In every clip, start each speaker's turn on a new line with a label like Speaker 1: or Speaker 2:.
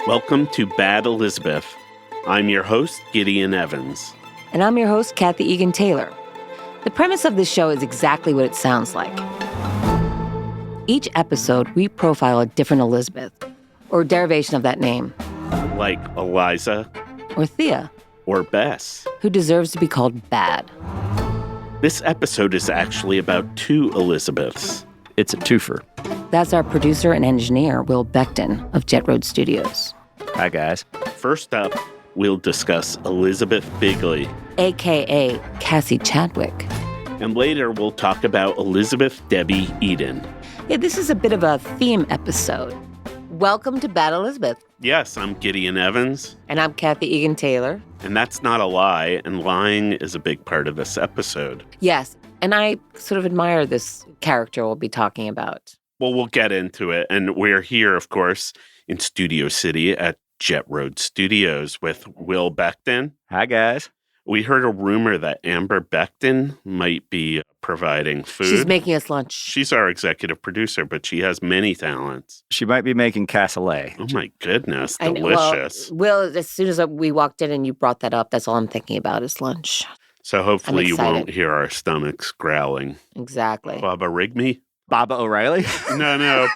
Speaker 1: Welcome to Bad Elizabeth. I'm your host, Gideon Evans.
Speaker 2: And I'm your host, Kathy Egan-Taylor. The premise of this show is exactly what it sounds like. Each episode, we profile a different Elizabeth, or a derivation of that name.
Speaker 1: Like Eliza.
Speaker 2: Or Thea.
Speaker 1: Or Bess.
Speaker 2: Who deserves to be called bad.
Speaker 1: This episode is actually about two Elizabeths.
Speaker 3: It's a twofer.
Speaker 2: That's our producer and engineer, Will Beckton of Jet Road Studios.
Speaker 3: Hi, guys.
Speaker 1: First up, we'll discuss Elizabeth Bigley,
Speaker 2: a.k.a. Cassie Chadwick.
Speaker 1: And later, we'll talk about Elizabeth Debbie Eden.
Speaker 2: Yeah, this is a bit of a theme episode. Welcome to Bad Elizabeth.
Speaker 1: Yes, I'm Gideon Evans.
Speaker 2: And I'm Kathy Egan-Taylor.
Speaker 1: And that's not a lie, and lying is a big part of this episode.
Speaker 2: Yes, and I sort of admire this character we'll be talking about.
Speaker 1: Well, we'll get into it. And we're here, of course, in Studio City at Jet Road Studios with Will Beckton.
Speaker 3: Hi, guys.
Speaker 1: We heard a rumor that Amber Beckton might be providing food.
Speaker 2: She's making us lunch.
Speaker 1: She's our executive producer, but she has many talents.
Speaker 3: She might be making cassoulet.
Speaker 1: Oh, my goodness. Delicious.
Speaker 2: Well, as soon as we walked in and you brought that up, that's all I'm thinking about is lunch.
Speaker 1: So hopefully you won't hear our stomachs growling.
Speaker 2: Exactly.
Speaker 1: Baba Rigby?
Speaker 3: Baba O'Reilly?
Speaker 1: No,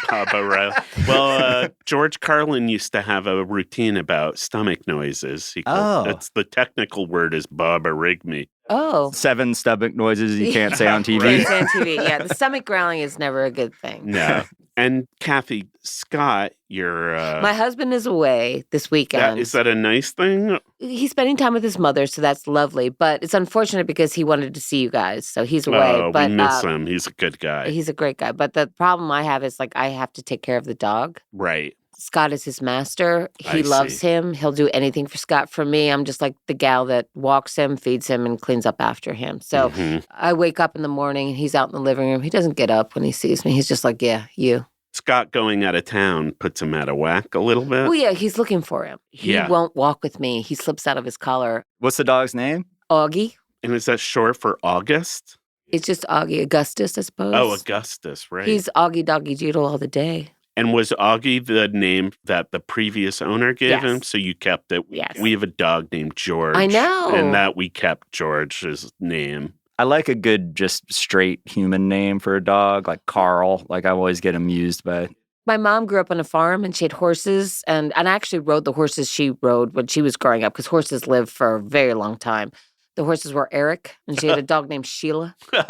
Speaker 1: Baba O'Reilly. Well, George Carlin used to have a routine about stomach noises. That's the technical word is Baba Rigby.
Speaker 2: Oh.
Speaker 3: 7 stomach noises you can't say on TV.
Speaker 2: Can't say on TV. Yeah, the stomach growling is never a good thing.
Speaker 1: No. And Kathy, Scott, your...
Speaker 2: My husband is away this weekend.
Speaker 1: Is that a nice thing?
Speaker 2: He's spending time with his mother, so that's lovely. But it's unfortunate because he wanted to see you guys, so he's away.
Speaker 1: Oh, we miss him. He's a good guy.
Speaker 2: He's a great guy. But the problem I have is, I have to take care of the dog.
Speaker 1: Right.
Speaker 2: Scott is his master. He loves him. He'll do anything for Scott. For me, I'm just like the gal that walks him, feeds him, and cleans up after him. So I wake up in the morning, and he's out in the living room. He doesn't get up when he sees me. He's just like, yeah, you.
Speaker 1: Scott going out of town puts him out of whack a little bit.
Speaker 2: Well, yeah, he's looking for him. He won't walk with me. He slips out of his collar.
Speaker 3: What's the dog's name?
Speaker 2: Augie.
Speaker 1: And is that short for August?
Speaker 2: It's just Augie. Augustus, I suppose.
Speaker 1: Oh, Augustus, right.
Speaker 2: He's Augie Doggy Doodle all the day.
Speaker 1: And was Augie the name that the previous owner gave him? So you kept it?
Speaker 2: Yes.
Speaker 1: We have a dog named George.
Speaker 2: I know.
Speaker 1: And that we kept George's name.
Speaker 3: I like a good, just straight human name for a dog, like Carl. I always get amused by it.
Speaker 2: My mom grew up on a farm and she had horses. And I actually rode the horses she rode when she was growing up because horses live for a very long time. The horses were Eric, and she had a dog named Sheila. So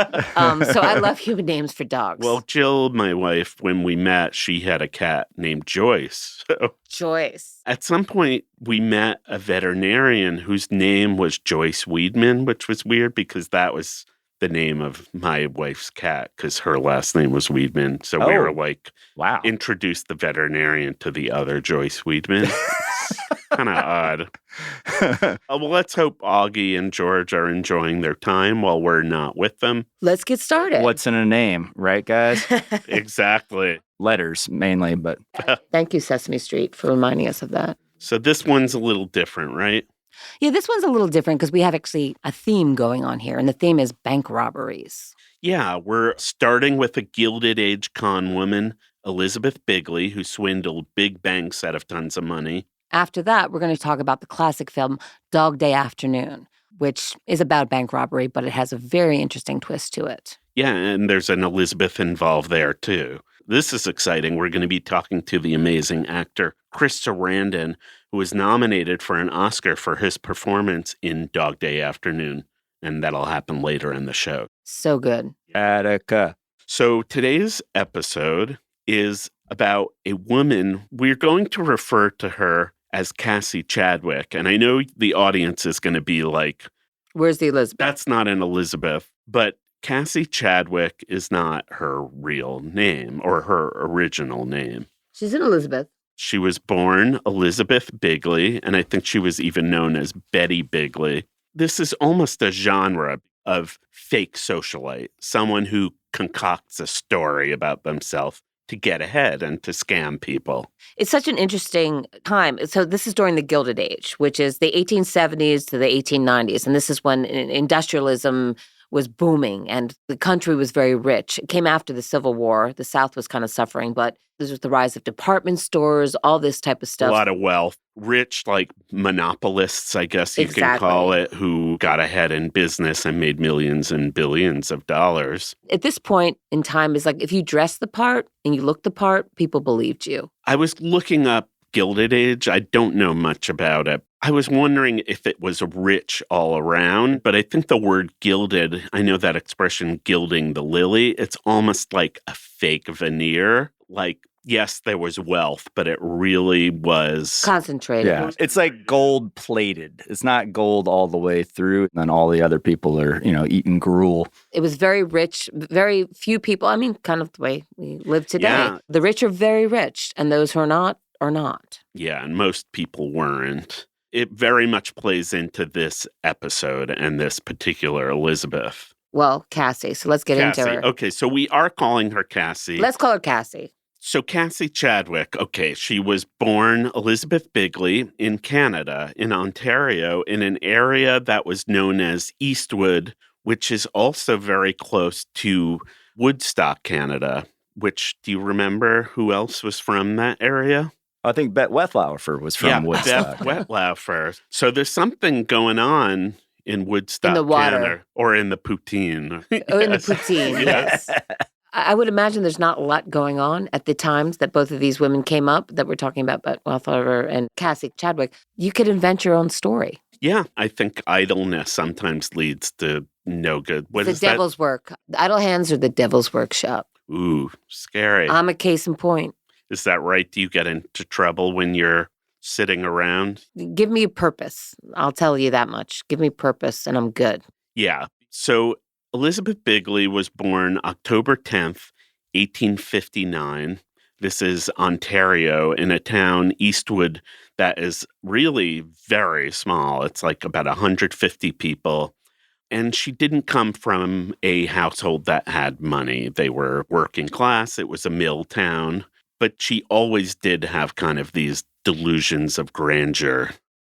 Speaker 2: I love human names for dogs.
Speaker 1: Well, Jill, my wife, when we met, she had a cat named Joyce. So
Speaker 2: Joyce.
Speaker 1: at some point, we met a veterinarian whose name was Joyce Weedman, which was weird because that was the name of my wife's cat because her last name was Weedman. So we were
Speaker 3: wow,
Speaker 1: introduced the veterinarian to the other Joyce Weedman. Kind of odd. Well, let's hope Augie and George are enjoying their time while we're not with them.
Speaker 2: Let's get started.
Speaker 3: What's in a name, right, guys?
Speaker 1: Exactly.
Speaker 3: Letters, mainly, but...
Speaker 2: Thank you, Sesame Street, for reminding us of that.
Speaker 1: So this one's a little different, right?
Speaker 2: Yeah, this one's a little different because we have actually a theme going on here, and the theme is bank robberies.
Speaker 1: Yeah, we're starting with a Gilded Age con woman, Elizabeth Bigley, who swindled big banks out of tons of money.
Speaker 2: After that, we're going to talk about the classic film Dog Day Afternoon, which is about bank robbery, but it has a very interesting twist to it.
Speaker 1: Yeah, and there's an Elizabeth involved there, too. This is exciting. We're going to be talking to the amazing actor Chris Sarandon, who was nominated for an Oscar for his performance in Dog Day Afternoon, and that'll happen later in the show.
Speaker 2: So good.
Speaker 3: Attica.
Speaker 1: So today's episode is about a woman. We're going to refer to her as Cassie Chadwick, and I know the audience is going to be like,
Speaker 2: where's the Elizabeth?
Speaker 1: That's not an Elizabeth, but Cassie Chadwick is not her real name or her original name.
Speaker 2: She's an Elizabeth.
Speaker 1: She was born Elizabeth Bigley, and I think she was even known as Betty Bigley. This is almost a genre of fake socialite, someone who concocts a story about themselves to get ahead and to scam people.
Speaker 2: It's such an interesting time. So this is during the Gilded Age, which is the 1870s to the 1890s. And this is when industrialism was booming and the country was very rich. It came after the Civil War. The South was kind of suffering, but this was the rise of department stores, all this type of stuff.
Speaker 1: A lot of wealth. Rich, like monopolists, I guess you can call it, who got ahead in business and made millions and billions of dollars.
Speaker 2: At this point in time, it's like if you dress the part and you look the part, people believed you.
Speaker 1: I was looking up Gilded Age. I don't know much about it. I was wondering if it was rich all around, but I think the word gilded, I know that expression, gilding the lily, it's almost like a fake veneer. Like, yes, there was wealth, but it really was
Speaker 2: concentrated.
Speaker 3: Yeah, it's like gold plated. It's not gold all the way through. And all the other people are, eating gruel.
Speaker 2: It was very rich, very few people. I mean, kind of the way we live today.
Speaker 1: Yeah.
Speaker 2: The rich are very rich, and those who are not are not.
Speaker 1: Yeah, and most people weren't. It very much plays into this episode and this particular Elizabeth.
Speaker 2: Well, Cassie. So let's get into her.
Speaker 1: Okay, so we are calling her Cassie.
Speaker 2: Let's call her Cassie.
Speaker 1: So Cassie Chadwick, okay, she was born Elizabeth Bigley in Canada, in Ontario, in an area that was known as Eastwood, which is also very close to Woodstock, Canada, which, do you remember who else was from that area?
Speaker 3: I think Bette Wethlaufer was from Woodstock.
Speaker 1: Bette Wethlaufer. So there's something going on in Woodstock,
Speaker 2: in the water.
Speaker 1: Canada, or in the poutine.
Speaker 2: Oh, in the poutine, yes. I would imagine there's not a lot going on at the times that both of these women came up that we're talking about, Bette Wethlaufer and Cassie Chadwick. You could invent your own story.
Speaker 1: Yeah, I think idleness sometimes leads to no good.
Speaker 2: What is the devil's work. Idle hands are the devil's workshop.
Speaker 1: Ooh, scary.
Speaker 2: I'm a case in point.
Speaker 1: Is that right? Do you get into trouble when you're sitting around?
Speaker 2: Give me a purpose. I'll tell you that much. Give me purpose and I'm good.
Speaker 1: Yeah. So Elizabeth Bigley was born October 10th, 1859. This is Ontario, in a town, Eastwood, that is really very small. It's like about 150 people. And she didn't come from a household that had money. They were working class. It was a mill town. But she always did have kind of these delusions of grandeur.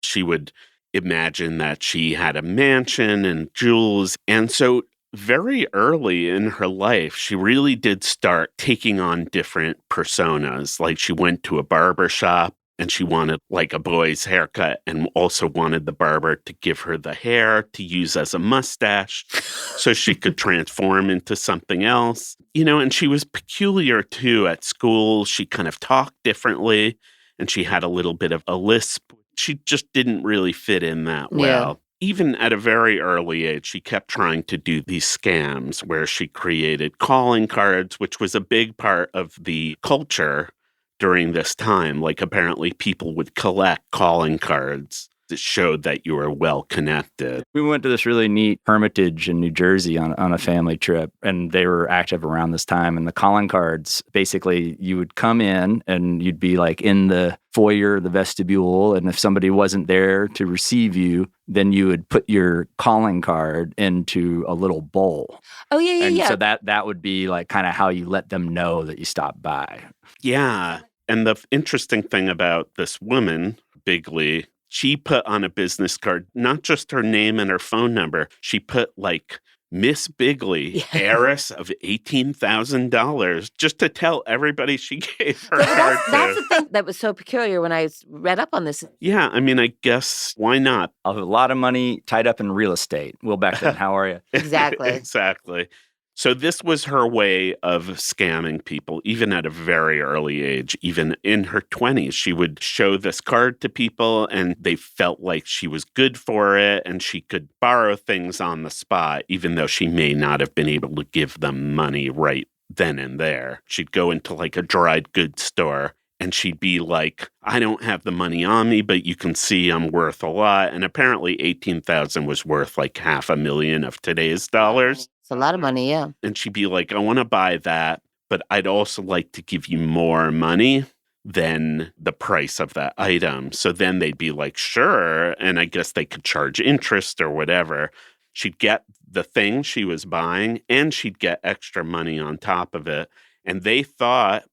Speaker 1: She would imagine that she had a mansion and jewels. And so very early in her life, she really did start taking on different personas. Like she went to a barber shop and she wanted like a boy's haircut and also wanted the barber to give her the hair to use as a mustache so she could transform into something else. And she was peculiar too at school. She kind of talked differently and she had a little bit of a lisp. She just didn't really fit in that well. Yeah. Even at a very early age, she kept trying to do these scams where she created calling cards, which was a big part of the culture during this time. Like apparently people would collect calling cards that showed that you were well connected.
Speaker 3: We went to this really neat hermitage in New Jersey on a family trip, and they were active around this time. And the calling cards, basically you would come in and you'd be like in the foyer, the vestibule, and if somebody wasn't there to receive you, then you would put your calling card into a little bowl.
Speaker 2: Oh, yeah.
Speaker 3: And so that would be like kind of how you let them know that you stopped by.
Speaker 1: Yeah. And the interesting thing about this woman, Bigley, she put on a business card, not just her name and her phone number. She put like Miss Bigley, heiress of $18,000, just to tell everybody she gave her card to.
Speaker 2: That's the thing that was so peculiar when I read up on this.
Speaker 1: Yeah, I mean, I guess, why not?
Speaker 3: A lot of money tied up in real estate. Will Beckton, how are you?
Speaker 2: Exactly.
Speaker 1: Exactly. So this was her way of scamming people, even at a very early age. Even in her 20s, she would show this card to people and they felt like she was good for it and she could borrow things on the spot, even though she may not have been able to give them money right then and there. She'd go into like a dried goods store and she'd be like, I don't have the money on me, but you can see I'm worth a lot. And apparently 18,000 was worth like $500,000 of today's dollars.
Speaker 2: It's a lot of money, yeah.
Speaker 1: And she'd be like, I want to buy that, but I'd also like to give you more money than the price of that item. So then they'd be like, sure. And I guess they could charge interest or whatever. She'd get the thing she was buying and she'd get extra money on top of it. And they thought,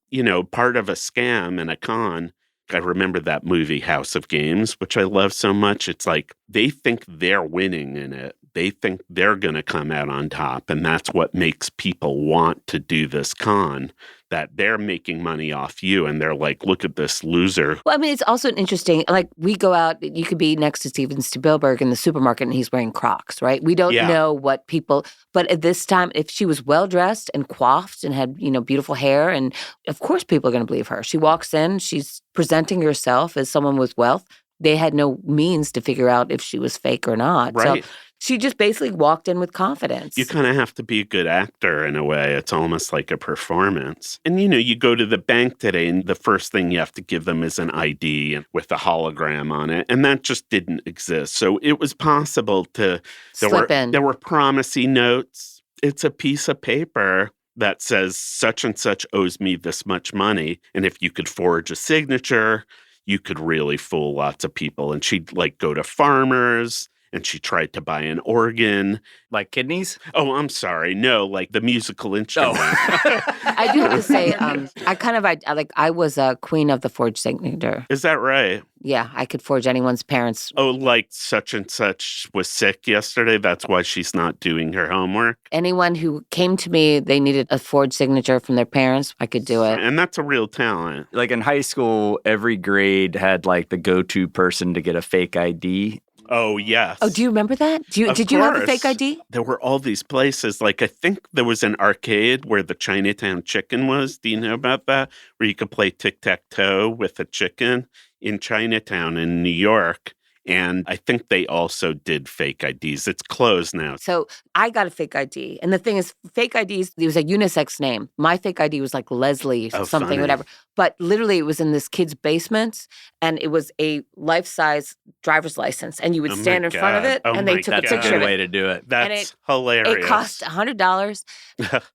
Speaker 1: part of a scam and a con. I remember that movie House of Games, which I love so much. It's like they think they're winning in it they think they're going to come out on top. And that's what makes people want to do this con, that they're making money off you. And they're like, look at this loser.
Speaker 2: Well, I mean, it's also interesting. Like, we go out, you could be next to Steven Spielberg in the supermarket and he's wearing Crocs, right? We don't know what people, but at this time, if she was well-dressed and coiffed and had, beautiful hair, and of course people are going to believe her. She walks in, she's presenting herself as someone with wealth. They had no means to figure out if she was fake or not.
Speaker 1: Right.
Speaker 2: So she just basically walked in with confidence.
Speaker 1: You kind of have to be a good actor in a way. It's almost like a performance. And, you go to the bank today and the first thing you have to give them is an ID with a hologram on it. And that just didn't exist. So it was possible to
Speaker 2: slip in.
Speaker 1: There were promissory notes. It's a piece of paper that says such and such owes me this much money. And if you could forge a signature, you could really fool lots of people. And she'd go to farmers, and she tried to buy an organ.
Speaker 3: Like kidneys?
Speaker 1: Oh, I'm sorry. No, like the musical instrument.
Speaker 3: Oh.
Speaker 2: I do have to say, I was a queen of the forged signature.
Speaker 1: Is that right?
Speaker 2: Yeah, I could forge anyone's parents.
Speaker 1: Oh, like such and such was sick yesterday. That's why she's not doing her homework.
Speaker 2: Anyone who came to me, they needed a forged signature from their parents. I could do it.
Speaker 1: And that's a real talent.
Speaker 3: Like in high school, every grade had the go-to person to get a fake ID.
Speaker 1: Oh, yes.
Speaker 2: Oh, do you remember that? Did you have a fake ID?
Speaker 1: There were all these places. I think there was an arcade where the Chinatown chicken was. Do you know about that? Where you could play tic-tac-toe with a chicken in Chinatown in New York. And I think they also did fake IDs. It's closed now.
Speaker 2: So I got a fake ID. And the thing is, fake IDs, it was a unisex name. My fake ID was like Leslie something,
Speaker 1: funny.
Speaker 2: Whatever. But literally it was in this kid's basement, and it was a life-size driver's license. And you would stand in front of it, and they took a picture of it.
Speaker 3: That's a good way to do it.
Speaker 1: That's hilarious.
Speaker 2: It cost $100.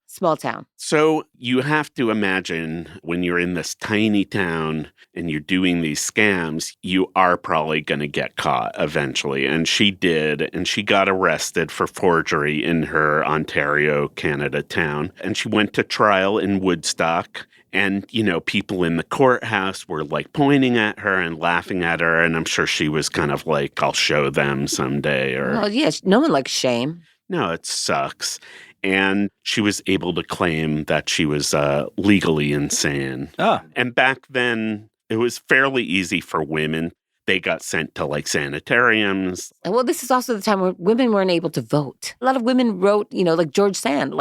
Speaker 2: Small town.
Speaker 1: So you have to imagine when you're in this tiny town and you're doing these scams, you are probably going to get caught eventually. And she did. And she got arrested for forgery in her Ontario, Canada town. And she went to trial in Woodstock. And, people in the courthouse were pointing at her and laughing at her. And I'm sure she was kind of like, I'll show them someday.
Speaker 2: Well, yes, no one likes shame.
Speaker 1: No, it sucks. And she was able to claim that she was legally insane. And back then, it was fairly easy for women. They got sent to sanitariums.
Speaker 2: Well, this is also the time where women weren't able to vote. A lot of women wrote, like George Sand,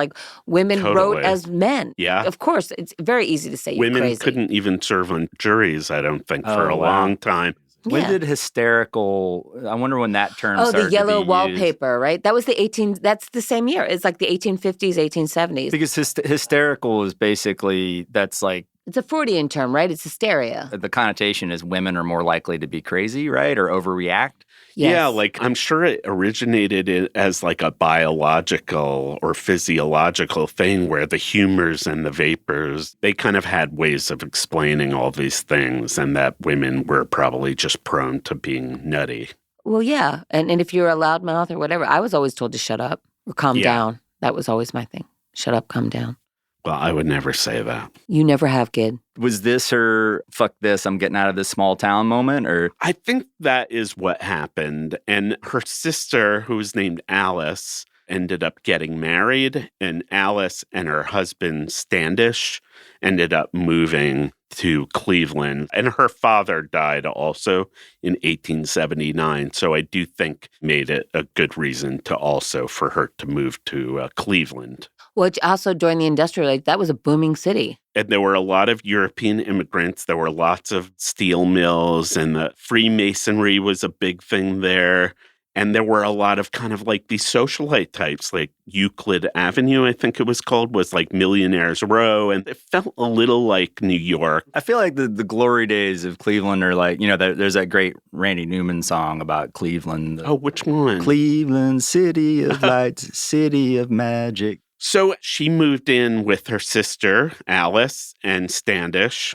Speaker 2: women wrote as men.
Speaker 1: Yeah.
Speaker 2: Of course, it's very easy to say you're
Speaker 1: women
Speaker 2: crazy.
Speaker 1: couldn't even serve on juries, I don't think, for a long time.
Speaker 3: When did hysterical, I wonder when that term started to be used.
Speaker 2: Oh, the yellow wallpaper, right? That was that's the same year. It's like the 1850s, 1870s.
Speaker 3: Because hysterical is basically,
Speaker 2: it's a Freudian term, right? It's hysteria.
Speaker 3: The connotation is women are more likely to be crazy, right? Or overreact.
Speaker 2: Yes.
Speaker 1: Yeah, I'm sure it originated as a biological or physiological thing where the humors and the vapors, they kind of had ways of explaining all these things, and that women were probably just prone to being nutty.
Speaker 2: Well, yeah. And if you're a loudmouth or whatever, I was always told to shut up or calm down. That was always my thing. Shut up, calm down.
Speaker 1: Well, I would never say that.
Speaker 2: You never have, kid.
Speaker 3: Was this her, fuck this, I'm getting out of this small town moment, or?
Speaker 1: I think that is what happened. And her sister, who was named Alice, ended up getting married. And Alice and her husband, Standish, ended up moving to Cleveland. And her father died also in 1879. So I do think made it a good reason for her to move to Cleveland.
Speaker 2: Which also during the Industrial Age, that was a booming city.
Speaker 1: And there were a lot of European immigrants. There were lots of steel mills, and the Freemasonry was a big thing there. And there were a lot of kind of these socialite types, like Euclid Avenue, I think it was called, was Millionaires Row. And it felt a little like New York.
Speaker 3: I feel like the glory days of Cleveland are there's that great Randy Newman song about Cleveland.
Speaker 1: Oh, which one?
Speaker 3: Cleveland, city of lights, city of magic.
Speaker 1: So she moved in with her sister, Alice, and Standish,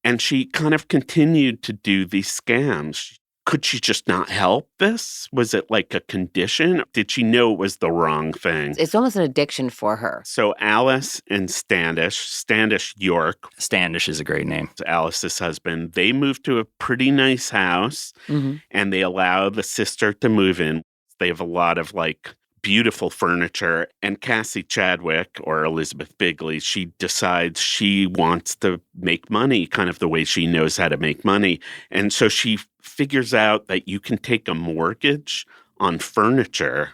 Speaker 1: and she kind of continued to do these scams. Could she just not help this? Was it a condition? Did she know it was the wrong thing?
Speaker 2: It's almost an addiction for her.
Speaker 1: So Alice and Standish York.
Speaker 3: Standish is a great name.
Speaker 1: Alice's husband. They moved to a pretty nice house, and they allow the sister to move in. They have a lot of like beautiful furniture. And Cassie Chadwick, or Elizabeth Bigley, she decides she wants to make money kind of the way she knows how to make money. And so she figures out that you can take a mortgage on furniture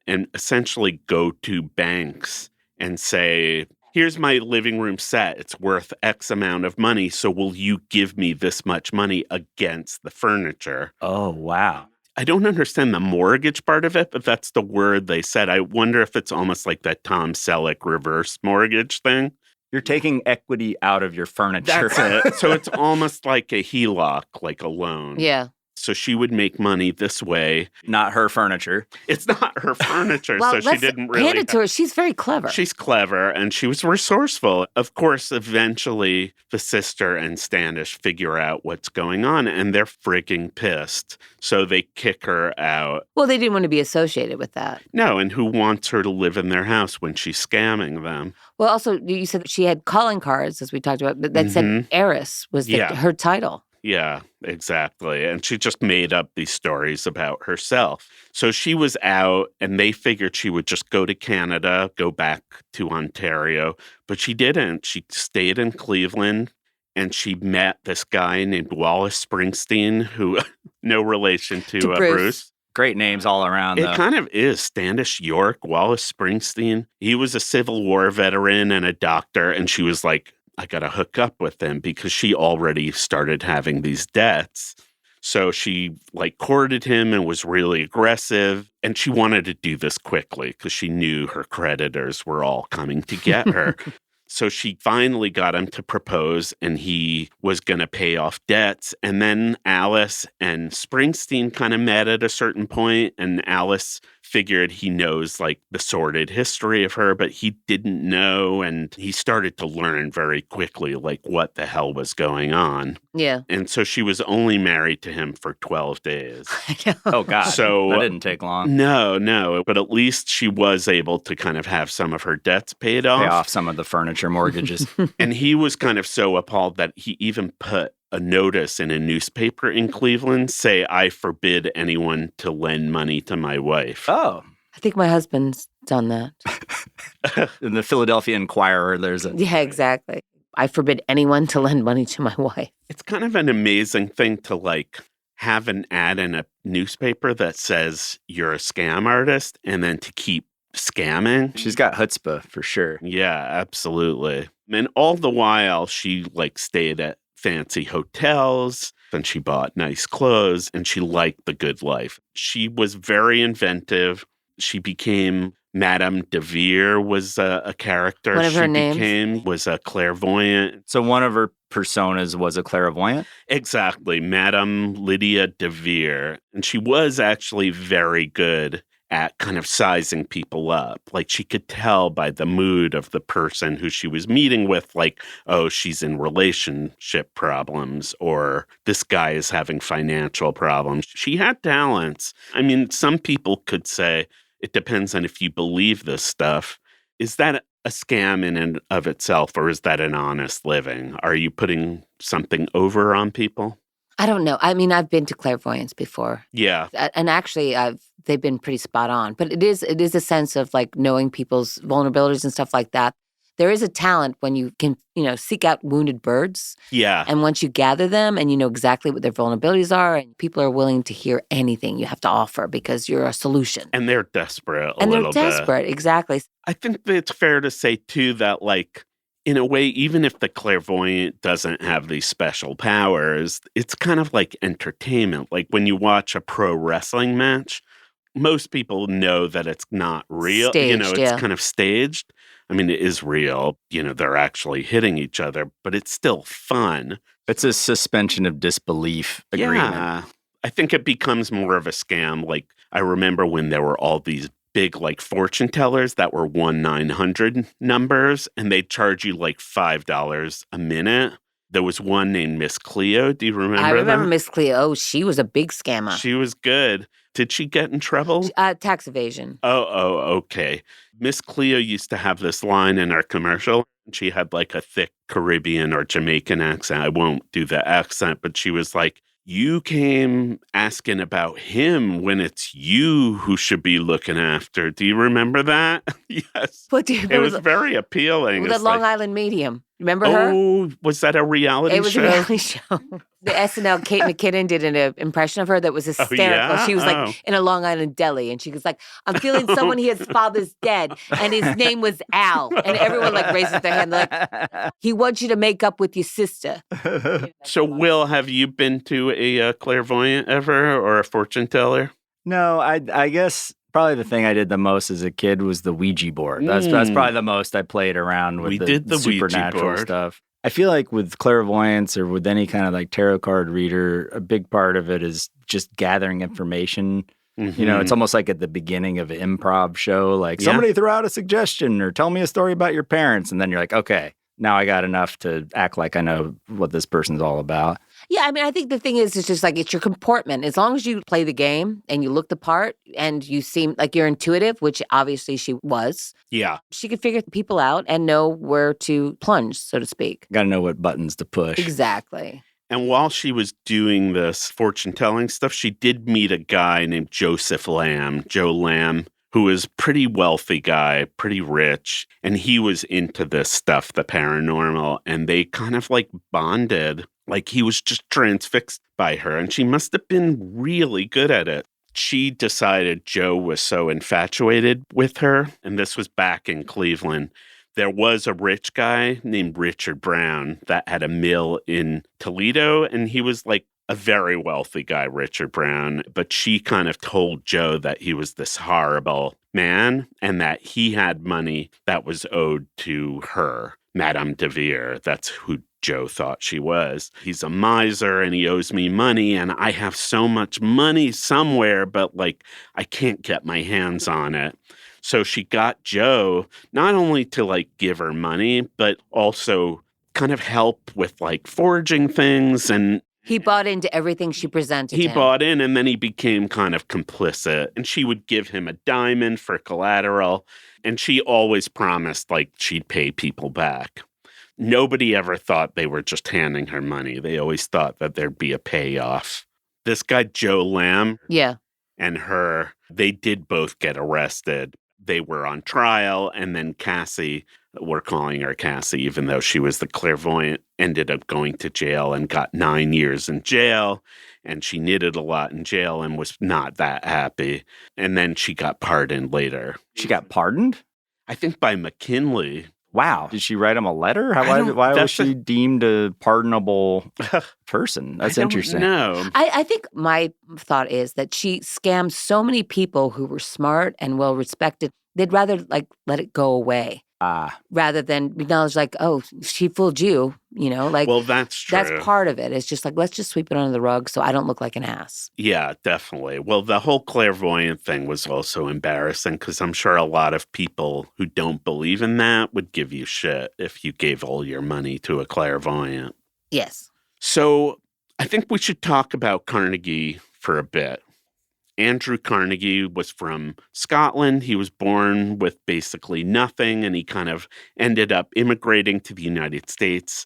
Speaker 1: and essentially go to banks and say, here's my living room set. It's worth X amount of money. So will you give me this much money against the furniture?
Speaker 3: Oh, wow.
Speaker 1: I don't understand the mortgage part of it, but that's the word they said. I wonder if it's almost like that Tom Selleck reverse mortgage thing.
Speaker 3: You're taking equity out of your furniture.
Speaker 1: That's it. So it's almost like a HELOC, like a loan.
Speaker 2: Yeah.
Speaker 1: So she would make money this way.
Speaker 3: Not her furniture.
Speaker 1: It's not her furniture,
Speaker 2: Well,
Speaker 1: so she didn't really...
Speaker 2: hand it to her. She's very clever.
Speaker 1: She's clever, and she was resourceful. Of course, eventually, the sister and Standish figure out what's going on, and they're freaking pissed. So they kick her out.
Speaker 2: Well, they didn't want to be associated with that.
Speaker 1: No, and who wants her to live in their house when she's scamming them?
Speaker 2: Well, also, you said she had calling cards, as we talked about, that said heiress was her title.
Speaker 1: Yeah, exactly. And she just made up these stories about herself. So she was out, and they figured she would just go to Canada, go back to Ontario. But she didn't. She stayed in Cleveland, and she met this guy named Wallace Springsteen, who, no relation to Bruce.
Speaker 3: Great names all around, though.
Speaker 1: It kind of is. Standish York, Wallace Springsteen. He was a Civil War veteran and a doctor, and she was like, I got to hook up with him because she already started having these debts. So she like courted him and was really aggressive. And she wanted to do this quickly because she knew her creditors were all coming to get her. So she finally got him to propose, and he was going to pay off debts. And then Alice and Springsteen kind of met at a certain point, and Alice figured he knows like the sordid history of her, but he didn't know. And he started to learn very quickly like what the hell was going on.
Speaker 2: Yeah.
Speaker 1: And so she was only married to him for 12 days.
Speaker 3: Oh, God.
Speaker 1: So
Speaker 3: that didn't take long.
Speaker 1: No. But at least she was able to kind of have some of her debts paid off.
Speaker 3: Pay off some of the furniture mortgages.
Speaker 1: And he was kind of so appalled that he even put a notice in a newspaper in Cleveland, say, I forbid anyone to lend money to my wife.
Speaker 3: Oh.
Speaker 2: I think my husband's done that.
Speaker 3: In the Philadelphia Inquirer, there's a...
Speaker 2: Yeah, exactly. I forbid anyone to lend money to my wife.
Speaker 1: It's kind of an amazing thing to like have an ad in a newspaper that says you're a scam artist and then to keep scamming.
Speaker 3: She's got chutzpah for sure.
Speaker 1: Yeah, absolutely. And all the while she like stayed at fancy hotels and she bought nice clothes and she liked the good life. She was very inventive. She became Madame DeVere was a character.
Speaker 2: One of her
Speaker 1: names was a clairvoyant.
Speaker 3: So one of her personas was a clairvoyant?
Speaker 1: Exactly. Madame Lydia DeVere. And she was actually very good at kind of sizing people up. Like she could tell by the mood of the person who she was meeting with, like, oh, she's in relationship problems or this guy is having financial problems. She had talents. I mean, some people could say it depends on if you believe this stuff. Is that a scam in and of itself, or is that an honest living? Are you putting something over on people?
Speaker 2: I don't know. I mean, I've been to clairvoyants before.
Speaker 1: Yeah.
Speaker 2: And actually, they've been pretty spot on. But it is a sense of like knowing people's vulnerabilities and stuff like that. There is a talent when you can, seek out wounded birds.
Speaker 1: Yeah.
Speaker 2: And once you gather them and you know exactly what their vulnerabilities are, and people are willing to hear anything you have to offer because you're a solution.
Speaker 1: And they're desperate
Speaker 2: and
Speaker 1: little bit.
Speaker 2: they're desperate, exactly.
Speaker 1: I think that it's fair to say, too, that like, in a way, even if the clairvoyant doesn't have these special powers, it's kind of like entertainment. Like when you watch a pro wrestling match, most people know that it's not real.
Speaker 2: Staged,
Speaker 1: it's kind of staged. I mean, it is real. They're actually hitting each other, but it's still fun.
Speaker 3: It's a suspension of disbelief agreement.
Speaker 1: Yeah. I think it becomes more of a scam. Like, I remember when there were all these big like fortune tellers that were 1-900 numbers, and they charge you like $5 a minute. There was one named Miss Cleo. Do you remember
Speaker 2: I remember
Speaker 1: that?
Speaker 2: Miss Cleo. Oh, she was a big scammer.
Speaker 1: She was good. Did she get in trouble?
Speaker 2: Tax evasion.
Speaker 1: Oh, okay. Miss Cleo used to have this line in our commercial. She had like a thick Caribbean or Jamaican accent. I won't do the accent, but she was like, you came asking about him when it's you who should be looking after. Do you remember that? Yes. It was very appealing.
Speaker 2: The Long Island Medium. Remember her?
Speaker 1: Oh, was that a reality show?
Speaker 2: It was a reality show. The SNL Kate McKinnon did an impression of her that was hysterical.
Speaker 1: Oh, yeah?
Speaker 2: She was like in a Long Island deli, and she was like, I'm feeling someone his father's dead, and his name was Al. And everyone like raises their hand. They're like, he wants you to make up with your sister.
Speaker 1: So, Will, have you been to a clairvoyant ever or a fortune teller?
Speaker 3: No, I guess probably the thing I did the most as a kid was the Ouija board. That's probably the most I played around with the supernatural stuff. I feel like with clairvoyance or with any kind of like tarot card reader, a big part of it is just gathering information. Mm-hmm. You know, it's almost like at the beginning of an improv show, like somebody throw out a suggestion or tell me a story about your parents. And then you're like, okay, now I got enough to act like I know what this person's all about.
Speaker 2: Yeah, I mean, I think the thing is, it's just like, it's your comportment. As long as you play the game and you look the part and you seem like you're intuitive, which obviously she was.
Speaker 1: Yeah.
Speaker 2: She could figure people out and know where to plunge, so to speak.
Speaker 3: Got to know what buttons to push.
Speaker 2: Exactly.
Speaker 1: And while she was doing this fortune-telling stuff, she did meet a guy named Joe Lamb, who was a pretty wealthy guy, pretty rich, and he was into this stuff, the paranormal, and they kind of like bonded. Like he was just transfixed by her, and she must have been really good at it. She decided Joe was so infatuated with her, and this was back in Cleveland. There was a rich guy named Richard Brown that had a mill in Toledo, and he was like a very wealthy guy, Richard Brown. But she kind of told Joe that he was this horrible man and that he had money that was owed to her, Madame DeVere. That's who Joe thought she was. He's a miser and he owes me money, and I have so much money somewhere, but like I can't get my hands on it. So she got Joe not only to like give her money, but also kind of help with like forging things. And
Speaker 2: he bought into everything she presented to him.
Speaker 1: He bought in, and then he became kind of complicit. And she would give him a diamond for collateral, and she always promised like she'd pay people back. Nobody ever thought they were just handing her money. They always thought that there'd be a payoff. This guy, Joe Lamb, and her, they did both get arrested. They were on trial, and then Cassie, we're calling her Cassie, even though she was the clairvoyant, ended up going to jail and got 9 years in jail. And she knitted a lot in jail and was not that happy. And then she got pardoned later.
Speaker 3: She got pardoned?
Speaker 1: I think by McKinley.
Speaker 3: Wow. Did she write him a letter? Why was she deemed a pardonable person? That's interesting.
Speaker 1: No.
Speaker 2: I think my thought is that she scammed so many people who were smart and well-respected. They'd rather like let it go away. Rather than acknowledge like, oh, she fooled you, you know, like.
Speaker 1: Well, that's true.
Speaker 2: That's part of it. It's just like, let's just sweep it under the rug so I don't look like an ass.
Speaker 1: Yeah, definitely. Well, the whole clairvoyant thing was also embarrassing because I'm sure a lot of people who don't believe in that would give you shit if you gave all your money to a clairvoyant.
Speaker 2: Yes.
Speaker 1: So I think we should talk about Carnegie for a bit. Andrew Carnegie was from Scotland. He was born with basically nothing, and he kind of ended up immigrating to the United States,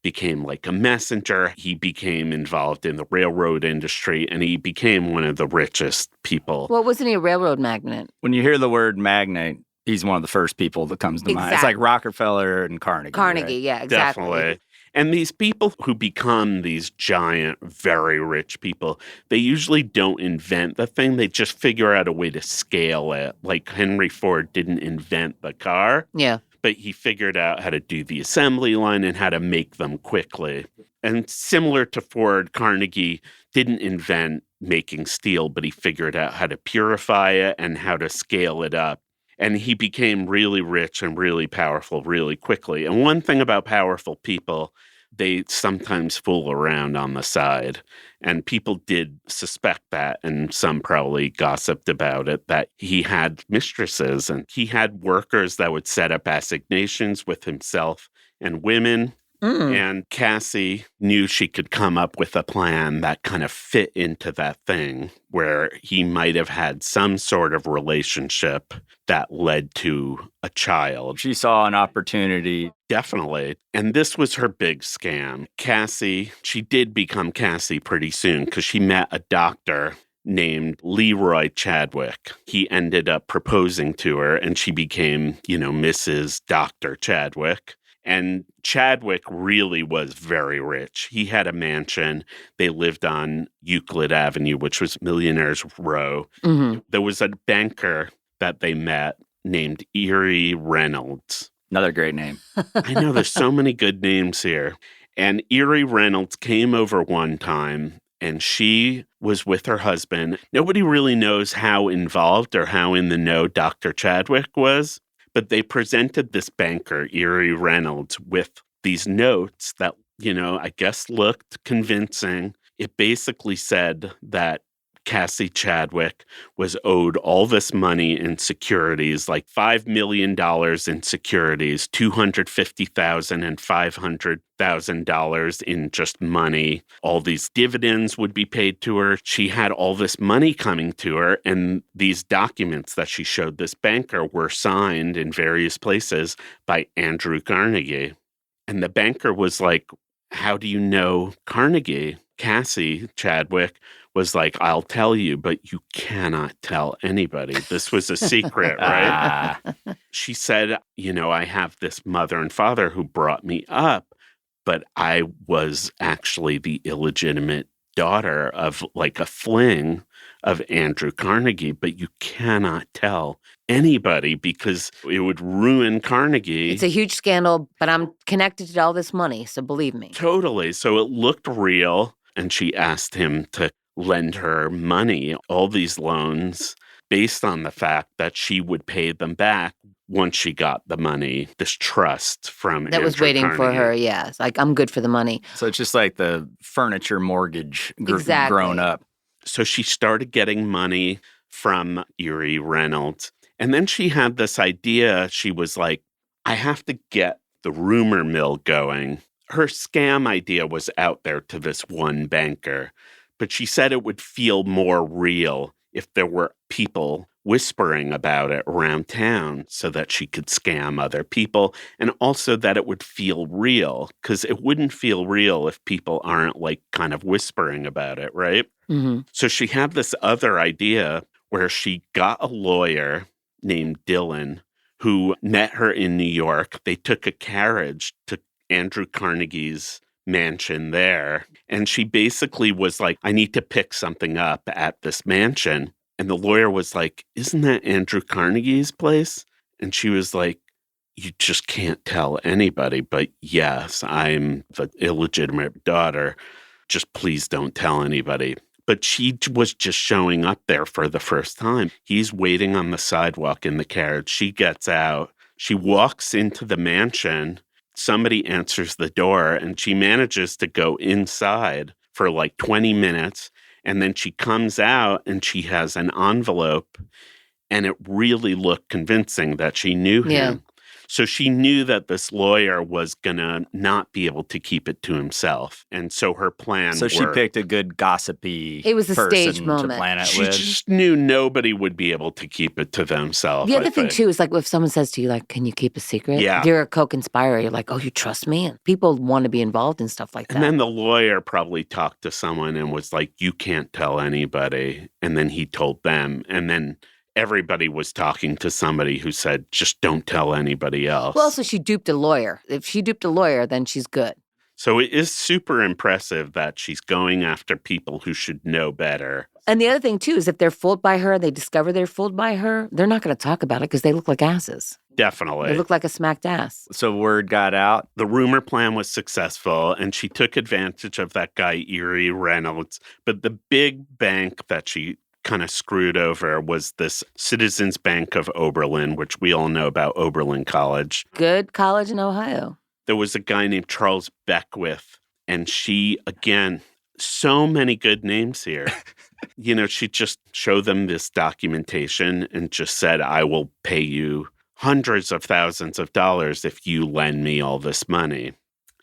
Speaker 1: became like a messenger. He became involved in the railroad industry, and he became one of the richest people.
Speaker 2: Well, wasn't he a railroad magnate?
Speaker 3: When you hear the word magnate, he's one of the first people that comes to mind. It's like Rockefeller and Carnegie.
Speaker 2: Carnegie,
Speaker 3: right?
Speaker 2: yeah, exactly.
Speaker 1: Definitely. And these people who become these giant, very rich people, they usually don't invent the thing. They just figure out a way to scale it. Like Henry Ford didn't invent the car.
Speaker 2: Yeah.
Speaker 1: But he figured out how to do the assembly line and how to make them quickly. And similar to Ford, Carnegie didn't invent making steel, but he figured out how to purify it and how to scale it up. And he became really rich and really powerful really quickly. And one thing about powerful people, they sometimes fool around on the side. And people did suspect that, and some probably gossiped about it, that he had mistresses and he had workers that would set up assignations with himself and women. And Cassie knew she could come up with a plan that kind of fit into that thing where he might have had some sort of relationship that led to a child.
Speaker 3: She saw an opportunity.
Speaker 1: Definitely. And this was her big scam. Cassie, she did become Cassie pretty soon because she met a doctor named Leroy Chadwick. He ended up proposing to her and she became, Mrs. Dr. Chadwick. And Chadwick really was very rich. He had a mansion. They lived on Euclid Avenue, which was Millionaire's Row.
Speaker 2: Mm-hmm.
Speaker 1: There was a banker that they met named Erie Reynolds.
Speaker 3: Another great name.
Speaker 1: I know, there's so many good names here. And Erie Reynolds came over one time and she was with her husband. Nobody really knows how involved or how in the know Dr. Chadwick was. But they presented this banker, Erie Reynolds, with these notes that, I guess looked convincing. It basically said that Cassie Chadwick was owed all this money in securities, like $5 million in securities, $250,000 and $500,000 in just money. All these dividends would be paid to her. She had all this money coming to her, and these documents that she showed this banker were signed in various places by Andrew Carnegie. And the banker was like, "How do you know Carnegie?" Cassie Chadwick was like, "I'll tell you, but you cannot tell anybody. This was a secret," right? She said, "I have this mother and father who brought me up, but I was actually the illegitimate daughter of like a fling of Andrew Carnegie, but you cannot tell anybody because it would ruin Carnegie."
Speaker 2: It's a huge scandal, but I'm connected to all this money, so believe me.
Speaker 1: Totally. So it looked real. And she asked him to lend her money, all these loans, based on the fact that she would pay them back once she got the money, this trust from
Speaker 2: that was
Speaker 1: Andrew
Speaker 2: waiting
Speaker 1: Carnegie.
Speaker 2: for her. Yeah, it's like, I'm good for the money.
Speaker 3: So it's just like the furniture mortgage
Speaker 2: Exactly.
Speaker 3: grown up.
Speaker 1: So she started getting money from Erie Reynolds. And then she had this idea. She was like, I have to get the rumor mill going. Her scam idea was out there to this one banker, but she said it would feel more real if there were people whispering about it around town so that she could scam other people, and also that it would feel real, because it wouldn't feel real if people aren't like kind of whispering about it, right?
Speaker 2: Mm-hmm.
Speaker 1: So she had this other idea where she got a lawyer named Dylan who met her in New York. They took a carriage to Andrew Carnegie's mansion there. And she basically was like, I need to pick something up at this mansion. And the lawyer was like, isn't that Andrew Carnegie's place? And she was like, you just can't tell anybody. But yes, I'm the illegitimate daughter. Just please don't tell anybody. But she was just showing up there for the first time. He's waiting on the sidewalk in the carriage. She gets out. She walks into the mansion. Somebody answers the door, and she manages to go inside for like 20 minutes. And then she comes out, and she has an envelope, and it really looked convincing that she knew him.
Speaker 2: Yeah.
Speaker 1: So she knew that this lawyer was going to not be able to keep it to himself. And so her plan
Speaker 3: So she picked a good gossipy
Speaker 2: It was a
Speaker 3: person
Speaker 2: stage moment.
Speaker 3: to plan it
Speaker 1: She
Speaker 3: with.
Speaker 1: just knew nobody would be able to keep it to themselves.
Speaker 2: The other
Speaker 1: I
Speaker 2: thing,
Speaker 1: think.
Speaker 2: too, is like if someone says to you, like, can you keep a secret?
Speaker 1: Yeah.
Speaker 2: If you're a co-conspirator, you're like, oh, you trust me? And people want to be involved in stuff like that.
Speaker 1: And then the lawyer probably talked to someone and was like, you can't tell anybody. And then he told them. And then everybody was talking to somebody who said, just don't tell anybody else.
Speaker 2: Well, also, she duped a lawyer. If she duped a lawyer, then she's good.
Speaker 1: So it is super impressive that she's going after people who should know better.
Speaker 2: And the other thing, too, is if they're fooled by her, they discover they're fooled by her, they're not going to talk about it because they look like asses.
Speaker 1: Definitely.
Speaker 2: They look like a smacked ass.
Speaker 3: So word got out.
Speaker 1: The rumor plan was successful, and she took advantage of that guy, Erie Reynolds. But the big bank that she kind of screwed over was this Citizens Bank of Oberlin, which we all know about Oberlin College.
Speaker 2: Good college in Ohio.
Speaker 1: There was a guy named Charles Beckwith, and she, again, so many good names here. She just showed them this documentation and just said, I will pay you hundreds of thousands of dollars if you lend me all this money.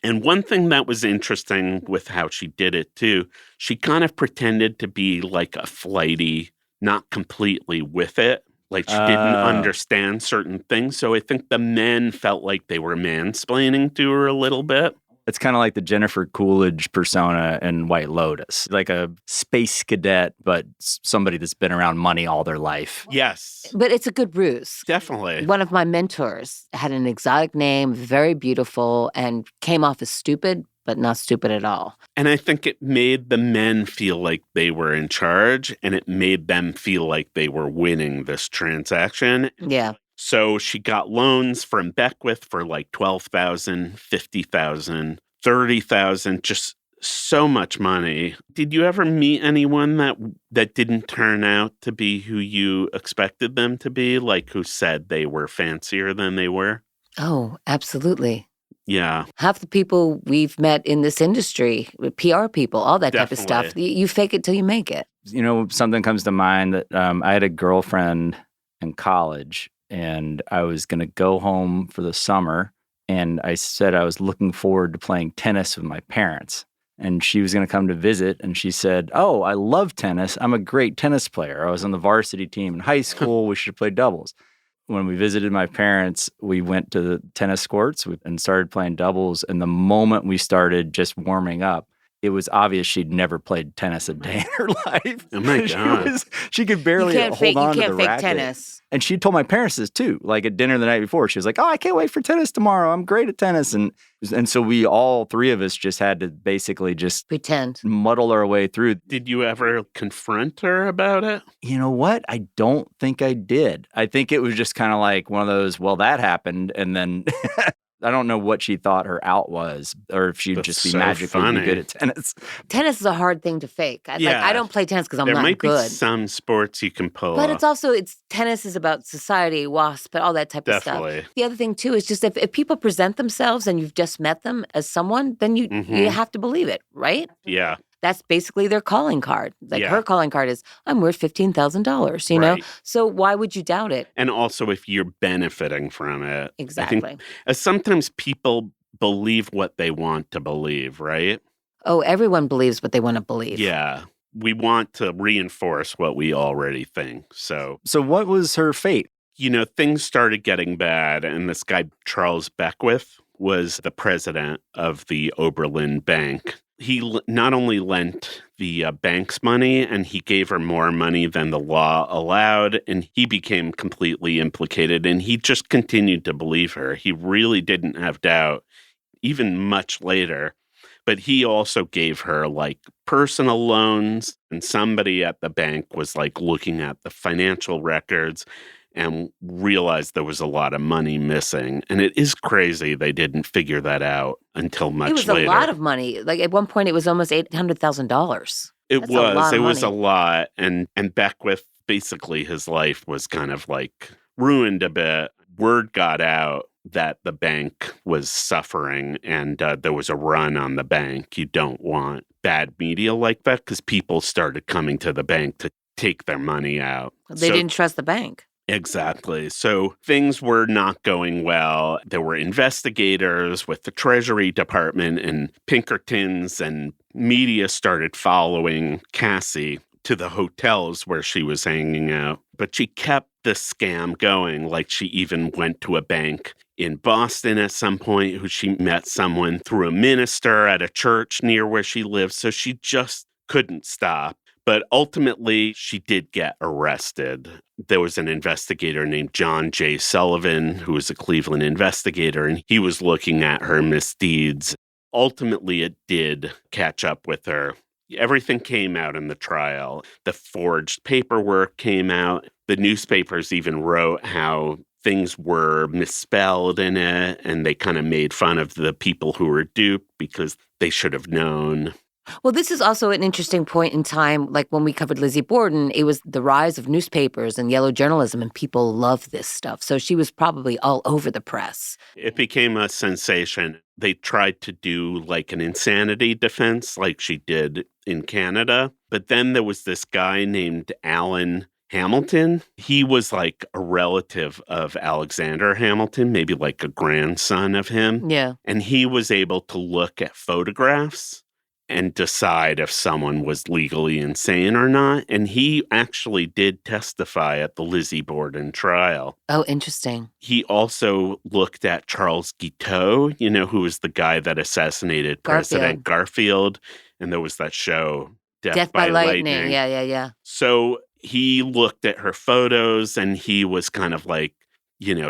Speaker 1: And one thing that was interesting with how she did it, too, she kind of pretended to be like a flighty, not completely with it. Like she didn't understand certain things. So I think the men felt like they were mansplaining to her a little bit.
Speaker 3: It's kind of like the Jennifer Coolidge persona in White Lotus, like a space cadet, but somebody that's been around money all their life.
Speaker 1: Yes.
Speaker 2: But it's a good ruse.
Speaker 1: Definitely.
Speaker 2: One of my mentors had an exotic name, very beautiful, and came off as stupid, but not stupid at all.
Speaker 1: And I think it made the men feel like they were in charge, and it made them feel like they were winning this transaction.
Speaker 2: Yeah.
Speaker 1: So she got loans from Beckwith for like $12,000, $50,000, $30,000, just so much money. Did you ever meet anyone that didn't turn out to be who you expected them to be, like who said they were fancier than they were?
Speaker 2: Oh, absolutely.
Speaker 1: Yeah.
Speaker 2: Half the people we've met in this industry, PR people, all that type of
Speaker 1: Definitely.
Speaker 2: stuff, you fake it till you make it.
Speaker 3: You know, something comes to mind that I had a girlfriend in college, and I was going to go home for the summer, and I said I was looking forward to playing tennis with my parents. And she was going to come to visit, and she said, "Oh, I love tennis. I'm a great tennis player. I was on the varsity team in high school. We should play doubles." When we visited my parents, we went to the tennis courts and started playing doubles. And the moment we started just warming up, it was obvious she'd never played tennis a day in her life.
Speaker 1: Oh, my God.
Speaker 3: She could barely hold on to the racket.
Speaker 2: You can't fake tennis.
Speaker 3: And she told my parents this too, like at dinner the night before. She was like, "Oh, I can't wait for tennis tomorrow. I'm great at tennis." And so we all three of us just had to basically just
Speaker 2: pretend,
Speaker 3: muddle our way through.
Speaker 1: Did you ever confront her about it?
Speaker 3: You know what? I don't think I did. I think it was just kind of like one of those, well, that happened. And then I don't know what she thought her out was, or if she'd just be magically be good at tennis.
Speaker 2: Tennis is a hard thing to fake. I don't play tennis because I'm not good.
Speaker 1: There might be some sports you can pull
Speaker 2: But
Speaker 1: off.
Speaker 2: tennis is about society, WASP, all that type of
Speaker 1: Definitely.
Speaker 2: stuff. The other thing, too, is just if people present themselves and you've just met them as someone, then you have to believe it, right?
Speaker 1: Yeah.
Speaker 2: That's basically their calling card. Like her calling card is, I'm worth $15,000, you know? So why would you doubt it?
Speaker 1: And also if you're benefiting from it.
Speaker 2: Exactly.
Speaker 1: I think, sometimes people believe what they want to believe, right?
Speaker 2: Oh, everyone believes what they want to believe.
Speaker 1: Yeah. We want to reinforce what we already think. So
Speaker 3: what was her fate?
Speaker 1: You know, things started getting bad, and this guy, Charles Beckwith, was the president of the Oberlin Bank. He not only lent the bank's money, and he gave her more money than the law allowed, and he became completely implicated, and he just continued to believe her. He really didn't have doubt, even much later. But he also gave her like personal loans, and somebody at the bank was like looking at the financial records and realized there was a lot of money missing. And it is crazy they didn't figure that out until much later.
Speaker 2: It was a lot of money. Like at one point, it was almost $800,000.
Speaker 1: It was a lot. And Beckwith, basically his life was kind of like ruined a bit. Word got out that the bank was suffering, and there was a run on the bank. You don't want bad media like that because people started coming to the bank to take their money out.
Speaker 2: They didn't trust the bank.
Speaker 1: Exactly. So things were not going well. There were investigators with the Treasury Department and Pinkertons, and media started following Cassie to the hotels where she was hanging out. But she kept the scam going. Like she even went to a bank in Boston at some point who she met someone through a minister at a church near where she lived. So she just couldn't stop. But ultimately, she did get arrested. There was an investigator named John J. Sullivan, who was a Cleveland investigator, and he was looking at her misdeeds. Ultimately, it did catch up with her. Everything came out in the trial. The forged paperwork came out. The newspapers even wrote how things were misspelled in it, and they kind of made fun of the people who were duped because they should have known.
Speaker 2: Well, this is also an interesting point in time. Like when we covered Lizzie Borden, it was the rise of newspapers and yellow journalism, and people love this stuff. So she was probably all over the press.
Speaker 1: It became a sensation. They tried to do like an insanity defense like she did in Canada. But then there was this guy named Alan Hamilton. He was like a relative of Alexander Hamilton, maybe like a grandson of him.
Speaker 2: Yeah.
Speaker 1: And he was able to look at photographs and decide if someone was legally insane or not. And he actually did testify at the Lizzie Borden trial.
Speaker 2: Oh, interesting.
Speaker 1: He also looked at Charles Guiteau, who was the guy that assassinated President Garfield. And there was that show, Death by Lightning.
Speaker 2: Yeah.
Speaker 1: So he looked at her photos and he was kind of like,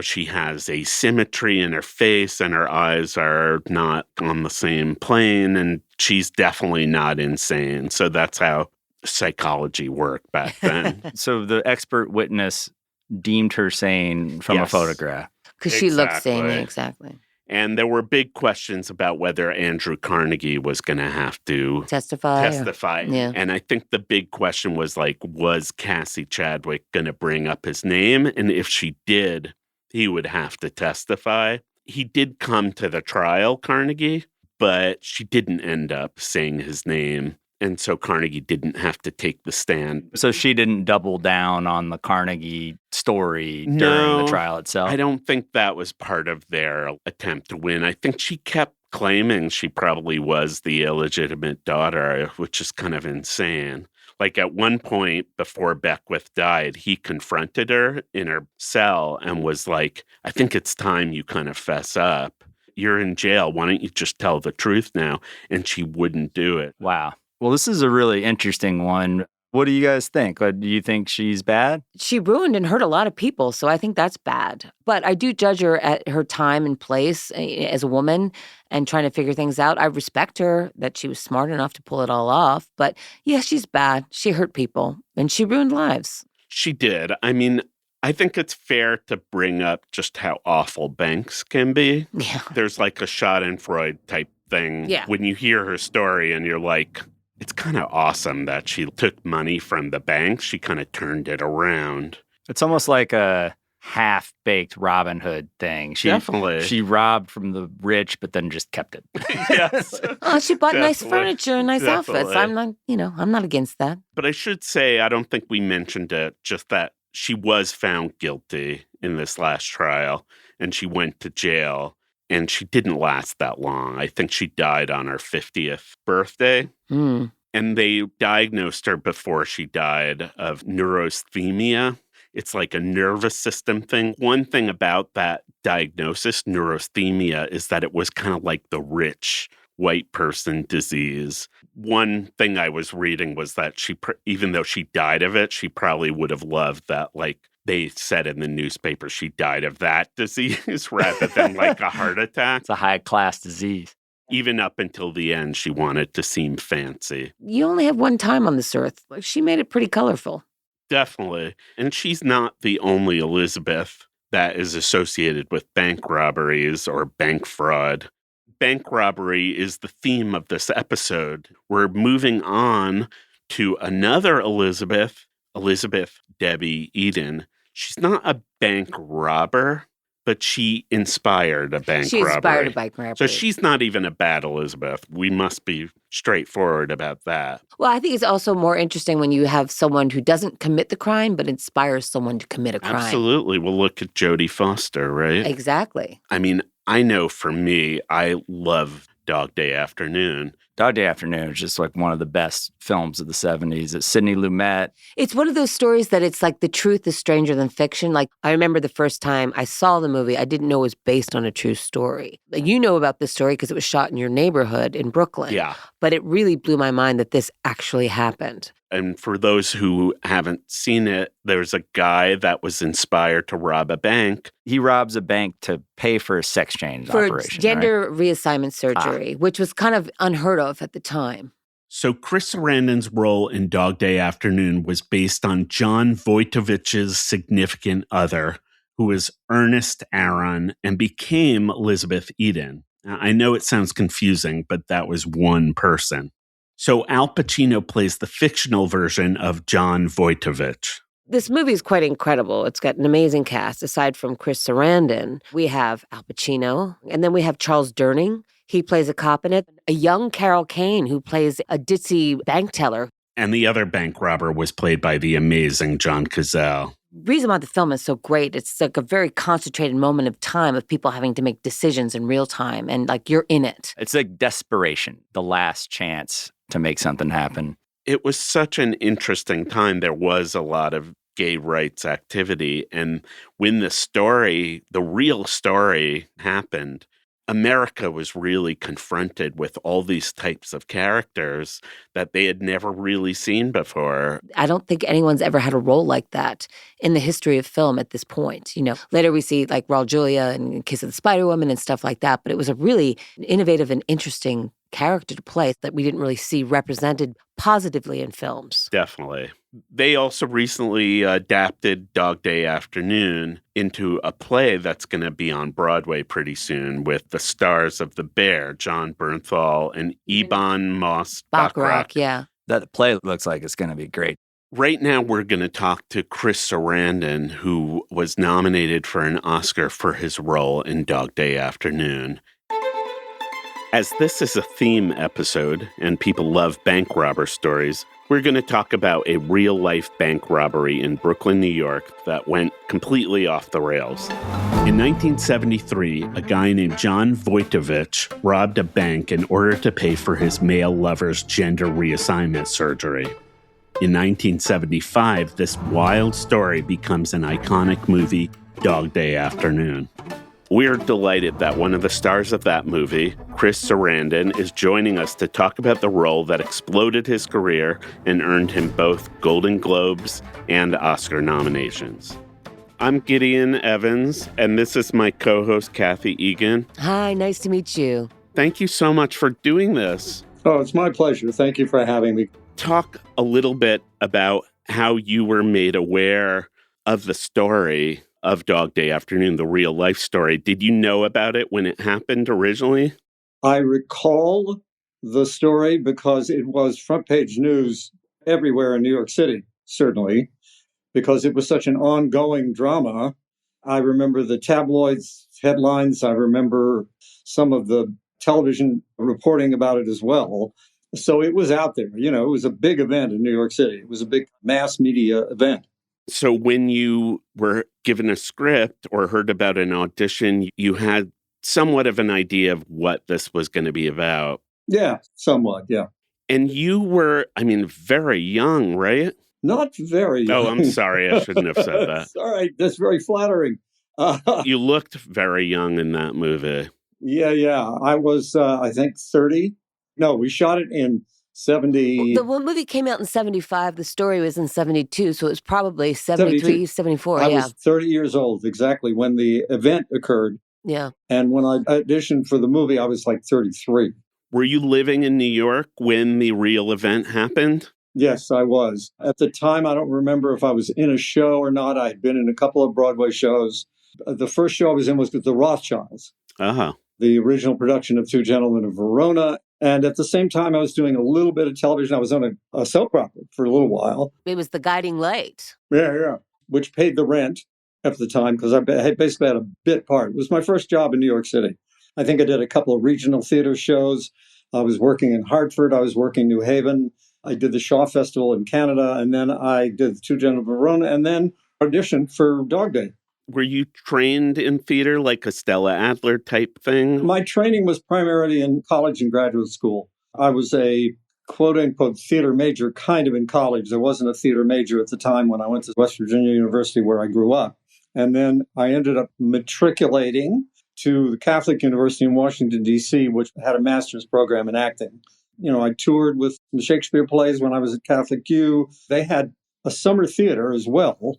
Speaker 1: she has asymmetry in her face and her eyes are not on the same plane and she's definitely not insane. So that's how psychology worked back then.
Speaker 3: So the expert witness deemed her sane from a photograph.
Speaker 2: Because she looked sane, exactly.
Speaker 1: And there were big questions about whether Andrew Carnegie was going to have to
Speaker 2: testify.
Speaker 1: Yeah. And I think the big question was was Cassie Chadwick going to bring up his name? And if she did, he would have to testify. He did come to the trial, Carnegie, but she didn't end up saying his name. And so Carnegie didn't have to take the stand.
Speaker 3: So she didn't double down on the Carnegie story during the trial itself?
Speaker 1: I don't think that was part of their attempt to win. I think she kept claiming she probably was the illegitimate daughter, which is kind of insane. Like at one point before Beckwith died, he confronted her in her cell and was like, I think it's time you kind of fess up. You're in jail. Why don't you just tell the truth now? And she wouldn't do it.
Speaker 3: Wow. Well, this is a really interesting one. What do you guys think? Do you think she's bad?
Speaker 2: She ruined and hurt a lot of people, so I think that's bad. But I do judge her at her time and place as a woman and trying to figure things out. I respect her that she was smart enough to pull it all off. But yeah, she's bad. She hurt people and she ruined lives.
Speaker 1: She did. I mean, I think it's fair to bring up just how awful banks can be.
Speaker 2: Yeah.
Speaker 1: There's like a Schadenfreude type thing.
Speaker 2: Yeah.
Speaker 1: When you hear her story and you're like, it's kind of awesome that she took money from the bank. She kind of turned it around.
Speaker 3: It's almost like a half-baked Robin Hood thing.
Speaker 1: Definitely.
Speaker 3: She robbed from the rich, but then just kept it.
Speaker 1: Yes.
Speaker 2: She bought nice furniture and nice outfits. I'm not against that.
Speaker 1: But I should say, I don't think we mentioned it, just that she was found guilty in this last trial, and she went to jail. And she didn't last that long. I think she died on her 50th birthday.
Speaker 2: Mm.
Speaker 1: And they diagnosed her before she died of neurasthenia. It's like a nervous system thing. One thing about that diagnosis, neurasthenia, is that it was kind of like the rich white person disease. One thing I was reading was that even though she died of it, she probably would have loved that, they said in the newspaper she died of that disease rather than like a heart attack.
Speaker 3: It's a high-class disease.
Speaker 1: Even up until the end, she wanted to seem fancy.
Speaker 2: You only have one time on this earth. She made it pretty colorful.
Speaker 1: Definitely. And she's not the only Elizabeth that is associated with bank robberies or bank fraud. Bank robbery is the theme of this episode. We're moving on to another Elizabeth Debbie Eden. She's not a bank robber, but she inspired a bank robbery.
Speaker 2: She inspired a bank robbery.
Speaker 1: So she's not even a bad Elizabeth. We must be straightforward about that.
Speaker 2: Well, I think it's also more interesting when you have someone who doesn't commit the crime, but inspires someone to commit a crime.
Speaker 1: Absolutely. We'll look at Jodie Foster, right?
Speaker 2: Exactly.
Speaker 1: I mean, I know for me, I love Dog Day Afternoon.
Speaker 3: Dog Day Afternoon is just like one of the best films of the 70s. It's Sidney Lumet.
Speaker 2: It's one of those stories that it's like the truth is stranger than fiction. Like, I remember the first time I saw the movie, I didn't know it was based on a true story. You know about this story because it was shot in your neighborhood in Brooklyn.
Speaker 1: Yeah.
Speaker 2: But it really blew my mind that this actually happened.
Speaker 1: And for those who haven't seen it, there's a guy that was inspired to rob a bank.
Speaker 3: He robs a bank to pay for a sex change operation.
Speaker 2: For gender reassignment surgery, which was kind of unheard of at the time.
Speaker 1: So Chris Sarandon's role in Dog Day Afternoon was based on John Wojtowicz's significant other, who was Ernest Aron and became Elizabeth Eden. Now, I know it sounds confusing, but that was one person. So Al Pacino plays the fictional version of John Wojtowicz.
Speaker 2: This movie is quite incredible. It's got an amazing cast. Aside from Chris Sarandon, we have Al Pacino, and then we have Charles Durning. He plays a cop in it. A young Carol Kane, who plays a ditzy bank teller.
Speaker 1: And the other bank robber was played by the amazing John Cazale.
Speaker 2: Reason why the film is so great, it's like a very concentrated moment of time of people having to make decisions in real time, and like you're in it.
Speaker 3: It's like desperation, the last chance to make something happen.
Speaker 1: It was such an interesting time. There was a lot of gay rights activity. And when the real story happened, America was really confronted with all these types of characters that they had never really seen before.
Speaker 2: I don't think anyone's ever had a role like that in the history of film at this point. Later we see like Raul Julia and Kiss of the Spider Woman and stuff like that, but it was a really innovative and interesting character to play that we didn't really see represented positively in films.
Speaker 1: Definitely. They also recently adapted Dog Day Afternoon into a play that's going to be on Broadway pretty soon with the stars of The Bear, John Bernthal and Ebon Moss-Bachrach.
Speaker 2: Yeah.
Speaker 3: That play looks like it's going to be great.
Speaker 1: Right now, we're going to talk to Chris Sarandon, who was nominated for an Oscar for his role in Dog Day Afternoon. As this is a theme episode and people love bank robber stories, we're going to talk about a real-life bank robbery in Brooklyn, New York that went completely off the rails. In 1973, a guy named John Wojtowicz robbed a bank in order to pay for his male lover's gender reassignment surgery. In 1975, this wild story becomes an iconic movie, Dog Day Afternoon. We're delighted that one of the stars of that movie, Chris Sarandon, is joining us to talk about the role that exploded his career and earned him both Golden Globes and Oscar nominations. I'm Gideon Evans, and this is my co-host, Kathy Egan.
Speaker 2: Hi, nice to meet you.
Speaker 1: Thank you so much for doing this.
Speaker 4: Oh, it's my pleasure. Thank you for having me.
Speaker 1: Talk a little bit about how you were made aware of the story of Dog Day Afternoon, the real life story. Did you know about it when it happened originally?
Speaker 4: I recall the story because it was front page news everywhere in New York City, certainly, because it was such an ongoing drama. I remember the tabloids headlines. I remember some of the television reporting about it as well. So it was out there. It was a big event in New York City. It was a big mass media event.
Speaker 1: So when you were given a script or heard about an audition, you had somewhat of an idea of what this was going to be about.
Speaker 4: Yeah, somewhat, yeah.
Speaker 1: And you were, very young, right?
Speaker 4: Not very young.
Speaker 1: Oh, I'm sorry. I shouldn't have said that.
Speaker 4: All right. That's very flattering.
Speaker 1: You looked very young in that movie.
Speaker 4: Yeah. I was, I think, 30. No, we shot it in 70.
Speaker 2: The movie came out in 75. The story was in 72, so it was probably 73,
Speaker 4: 72.
Speaker 2: 74,
Speaker 4: I was 30 years old, exactly, when the event occurred.
Speaker 2: Yeah.
Speaker 4: And when I auditioned for the movie, I was like 33.
Speaker 1: Were you living in New York when the real event happened?
Speaker 4: Yes, I was. At the time, I don't remember if I was in a show or not. I had been in a couple of Broadway shows. The first show I was in was with the Rothschilds, the original production of Two Gentlemen of Verona. And at the same time, I was doing a little bit of television. I was on a soap opera for a little while.
Speaker 2: It was The Guiding Light.
Speaker 4: Yeah. Which paid the rent at the time because I had basically had a bit part. It was my first job in New York City. I think I did a couple of regional theater shows. I was working in Hartford. I was working in New Haven. I did the Shaw Festival in Canada. And then I did the Two Gentlemen of Verona and then auditioned for Dog Day.
Speaker 1: Were you trained in theater, like a Stella Adler type thing?
Speaker 4: My training was primarily in college and graduate school. I was a quote-unquote theater major kind of in college. There wasn't a theater major at the time when I went to West Virginia University where I grew up. And then I ended up matriculating to the Catholic University in Washington, D.C., which had a master's program in acting. I toured with the Shakespeare plays when I was at Catholic U. They had a summer theater as well.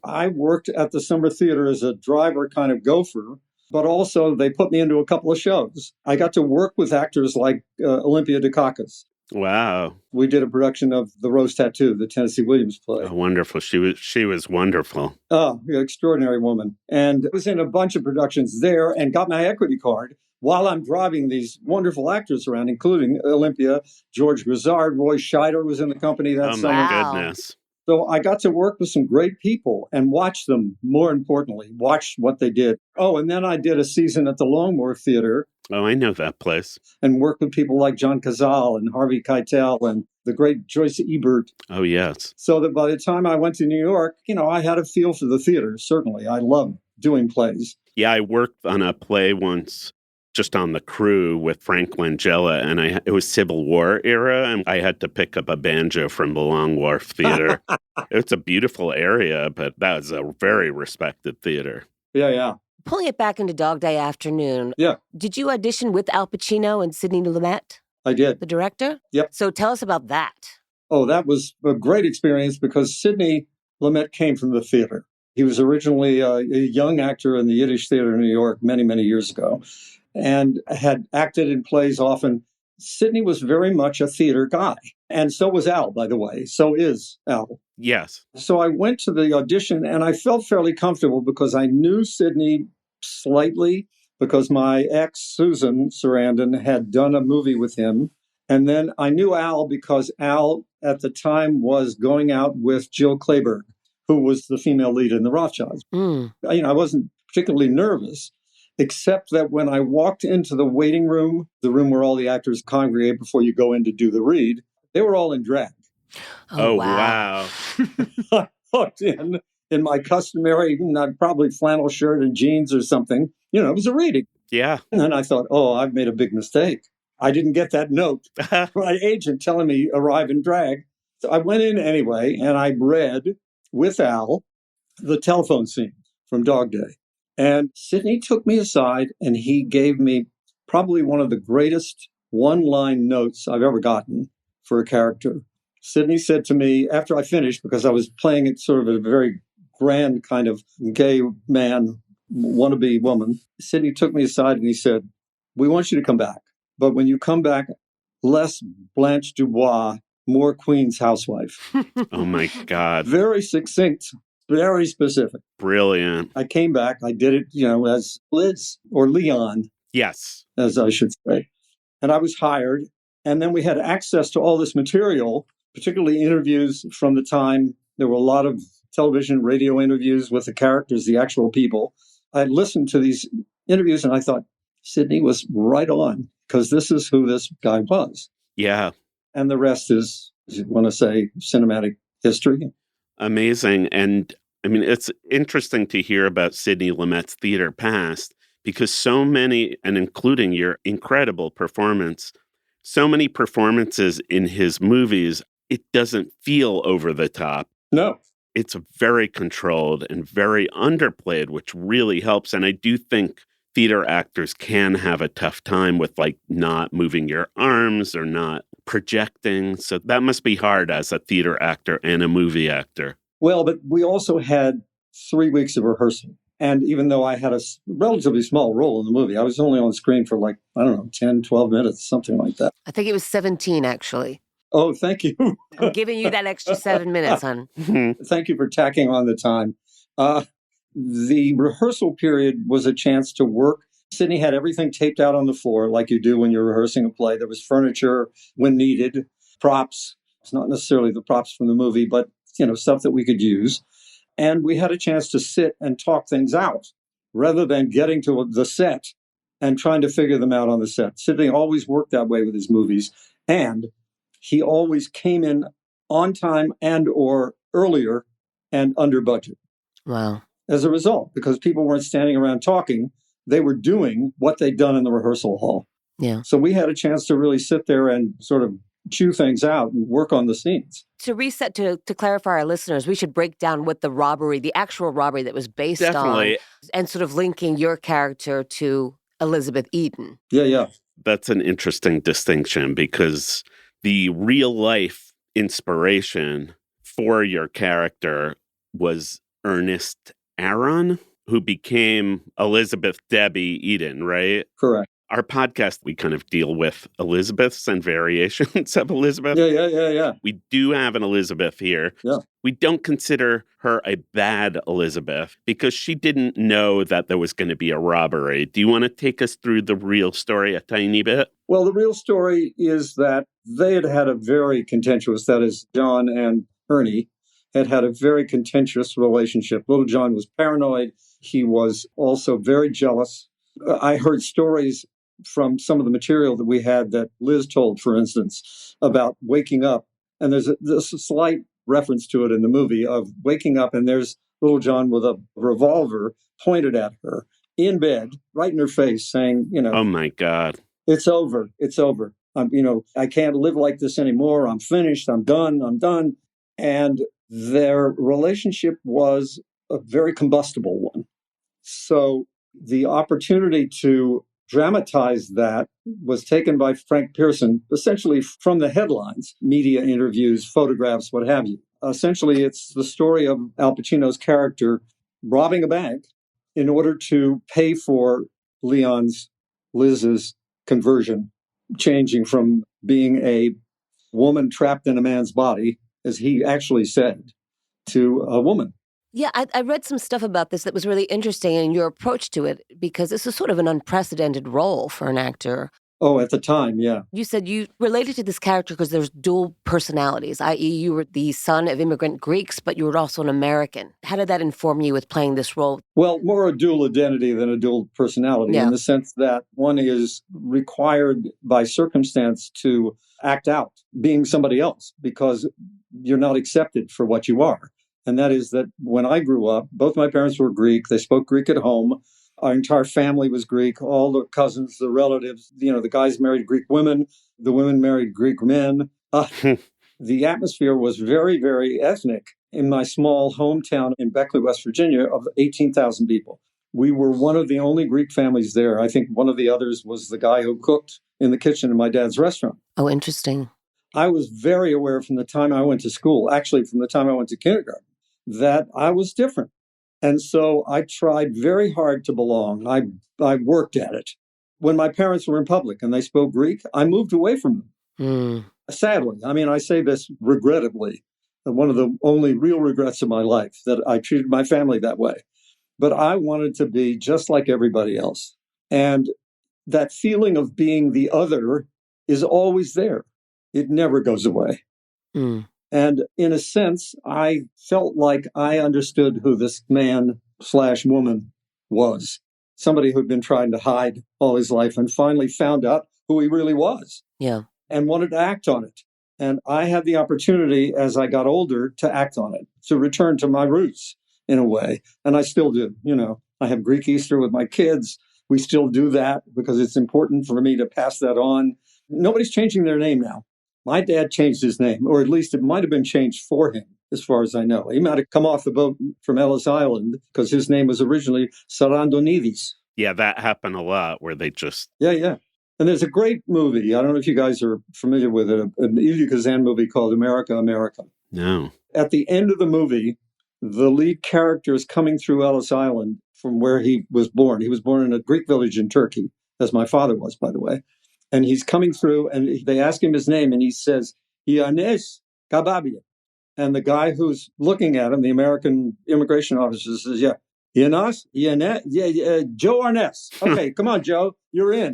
Speaker 4: I worked at the summer theater as a driver kind of gopher, but also they put me into a couple of shows. I got to work with actors like Olympia Dukakis.
Speaker 1: Wow.
Speaker 4: We did a production of The Rose Tattoo, the Tennessee Williams play.
Speaker 1: Oh, wonderful. She was wonderful.
Speaker 4: Oh, extraordinary woman. And I was in a bunch of productions there and got my equity card while I'm driving these wonderful actors around, including Olympia, George Grizzard, Roy Scheider was in the company that summer.
Speaker 1: Oh, my goodness.
Speaker 4: So I got to work with some great people and watch them, more importantly, watch what they did. Oh, and then I did a season at the Longmore Theater.
Speaker 1: Oh, I know that place.
Speaker 4: And worked with people like John Cazale and Harvey Keitel and the great Joyce Ebert.
Speaker 1: Oh, yes.
Speaker 4: So that by the time I went to New York, I had a feel for the theater, certainly. I love doing plays.
Speaker 1: Yeah, I worked on a play once just on the crew with Frank Langella, and it was Civil War era, and I had to pick up a banjo from the Long Wharf Theater. It's a beautiful area, but that was a very respected theater.
Speaker 4: Yeah.
Speaker 2: Pulling it back into Dog Day Afternoon.
Speaker 4: Yeah.
Speaker 2: Did you audition with Al Pacino and Sidney Lumet?
Speaker 4: I did.
Speaker 2: The director?
Speaker 4: Yep.
Speaker 2: So tell us about that.
Speaker 4: Oh, that was a great experience because Sidney Lumet came from the theater. He was originally a young actor in the Yiddish Theater in New York many, many years ago and had acted in plays often. Sidney was very much a theater guy. And so was Al, by the way. So is Al.
Speaker 1: Yes.
Speaker 4: So I went to the audition and I felt fairly comfortable because I knew Sidney slightly because my ex, Susan Sarandon, had done a movie with him. And then I knew Al because Al at the time was going out with Jill Clayburgh, who was the female lead in The Rothschilds. I wasn't particularly nervous, except that when I walked into the waiting room, the room where all the actors congregate before you go in to do the read, they were all in drag.
Speaker 1: Oh, wow.
Speaker 4: I walked in my customary, probably flannel shirt and jeans or something. It was a reading.
Speaker 1: Yeah.
Speaker 4: And then I thought, I've made a big mistake. I didn't get that note from my agent telling me arrive in drag. So I went in anyway, and I read with Al the telephone scene from Dog Day. And Sidney took me aside, and he gave me probably one of the greatest one-line notes I've ever gotten for a character. Sidney said to me, after I finished, because I was playing it sort of a very grand kind of gay man, wannabe woman, Sidney took me aside and he said, "We want you to come back. But when you come back, less Blanche Dubois, more Queen's housewife."
Speaker 1: Oh, my God.
Speaker 4: Very succinct, very specific.
Speaker 1: Brilliant.
Speaker 4: I came back. I did it, as Liz or Leon.
Speaker 1: Yes.
Speaker 4: As I should say. And I was hired. And then we had access to all this material, particularly interviews from the time. There were a lot of television, radio interviews with the characters, the actual people. I listened to these interviews and I thought, Sidney was right on, because this is who this guy was.
Speaker 1: Yeah.
Speaker 4: And the rest is, you want to say, cinematic history.
Speaker 1: Amazing. And I mean, it's interesting to hear about Sidney Lumet's theater past, because so many, and including your incredible performance, so many performances in his movies, it doesn't feel over the top.
Speaker 4: No.
Speaker 1: It's very controlled and very underplayed, which really helps. And I do think theater actors can have a tough time with not moving your arms or not projecting. So that must be hard as a theater actor and a movie actor.
Speaker 4: Well, but we also had 3 weeks of rehearsal. And even though I had a relatively small role in the movie, I was only on screen for 10, 12 minutes, something like that.
Speaker 2: I think it was 17, actually.
Speaker 4: Oh, thank you.
Speaker 2: I'm giving you that extra 7 minutes, hon.
Speaker 4: Thank you for tacking on the time. The rehearsal period was a chance to work. Sidney had everything taped out on the floor like you do when you're rehearsing a play. There was furniture when needed, props. It's not necessarily the props from the movie, but stuff that we could use. And we had a chance to sit and talk things out rather than getting to the set and trying to figure them out on the set. Sidney always worked that way with his movies. And he always came in on time and or earlier and under budget.
Speaker 2: Wow.
Speaker 4: As a result, because people weren't standing around talking, they were doing what they'd done in the rehearsal hall.
Speaker 2: Yeah.
Speaker 4: So we had a chance to really sit there and sort of chew things out and work on the scenes.
Speaker 2: To reset, to clarify our listeners, we should break down what the actual robbery that was based on, and sort of linking your character to Elizabeth Eden.
Speaker 4: Yeah.
Speaker 1: That's an interesting distinction, because the real life inspiration for your character was Ernest Aron, who became Elizabeth Debbie Eden, right?
Speaker 4: Correct.
Speaker 1: Our podcast, we kind of deal with Elizabeths and variations of Elizabeth.
Speaker 4: Yeah.
Speaker 1: We do have an Elizabeth here.
Speaker 4: Yeah.
Speaker 1: We don't consider her a bad Elizabeth because she didn't know that there was going to be a robbery. Do you want to take us through the real story a tiny bit?
Speaker 4: Well, the real story is that they had a very contentious, that is, John and Ernie had a very contentious relationship. Little John was paranoid. He was also very jealous. I heard stories from some of the material that we had that Liz told, for instance, about waking up And there's a slight reference to it in the movie of waking up and there's little John with a revolver pointed at her in bed, right in her face, saying,
Speaker 1: oh my God,
Speaker 4: it's over. It's over. I can't live like this anymore. I'm finished. I'm done. And their relationship was a very combustible one. So the opportunity to dramatize that was taken by Frank Pearson, essentially from the headlines, media interviews, photographs, what have you. Essentially, it's the story of Al Pacino's character robbing a bank in order to pay for Liz's conversion, changing from being a woman trapped in a man's body, as he actually said, to a woman.
Speaker 2: Yeah, I read some stuff about this that was really interesting in your approach to it, because this is sort of an unprecedented role for an actor.
Speaker 4: Oh, at the time, yeah.
Speaker 2: You said you related to this character because there's dual personalities, i.e. you were the son of immigrant Greeks, but you were also an American. How did that inform you with playing this role?
Speaker 4: Well, more a dual identity than a dual personality,
Speaker 2: in
Speaker 4: the sense that one is required by circumstance to act out being somebody else because you're not accepted for what you are. And that is that when I grew up, both my parents were Greek. They spoke Greek at home. Our entire family was Greek, all the cousins, the relatives, the guys married Greek women, the women married Greek men. The atmosphere was very, very ethnic in my small hometown in Beckley, West Virginia, of 18,000 people. We were one of the only Greek families there. I think one of the others was the guy who cooked in the kitchen in my dad's restaurant.
Speaker 2: Oh, interesting.
Speaker 4: I was very aware from the time I went to school, actually from the time I went to kindergarten, that I was different. And so I tried very hard to belong. I worked at it. When my parents were in public and they spoke Greek, I moved away from them. Sadly, I say this regrettably, one of the only real regrets of my life, that I treated my family that way. But I wanted to be just like everybody else. And that feeling of being the other is always there. It never goes away. And in a sense, I felt like I understood who this man/woman was. Somebody who'd been trying to hide all his life and finally found out who he really was. Yeah. And wanted to act on it. And I had the opportunity as I got older to act on it, to return to my roots in a way. And I still do. I have Greek Easter with my kids. We still do that because it's important for me to pass that on. Nobody's changing their name now. My dad changed his name, or at least it might have been changed for him, as far as I know. He might have come off the boat from Ellis Island because his name was originally Sarandonidis.
Speaker 1: Yeah, that happened a lot where they just...
Speaker 4: Yeah. And there's a great movie. I don't know if you guys are familiar with it, an Elia Kazan movie called America, America.
Speaker 1: No.
Speaker 4: At the end of the movie, the lead character is coming through Ellis Island from where he was born. He was born in a Greek village in Turkey, as my father was, by the way. And he's coming through, and they ask him his name, and he says, Ioannis Kababia. And the guy who's looking at him, the American immigration officer, says, yeah, Ioannis, Joe Arness. Okay, come on, Joe, you're in.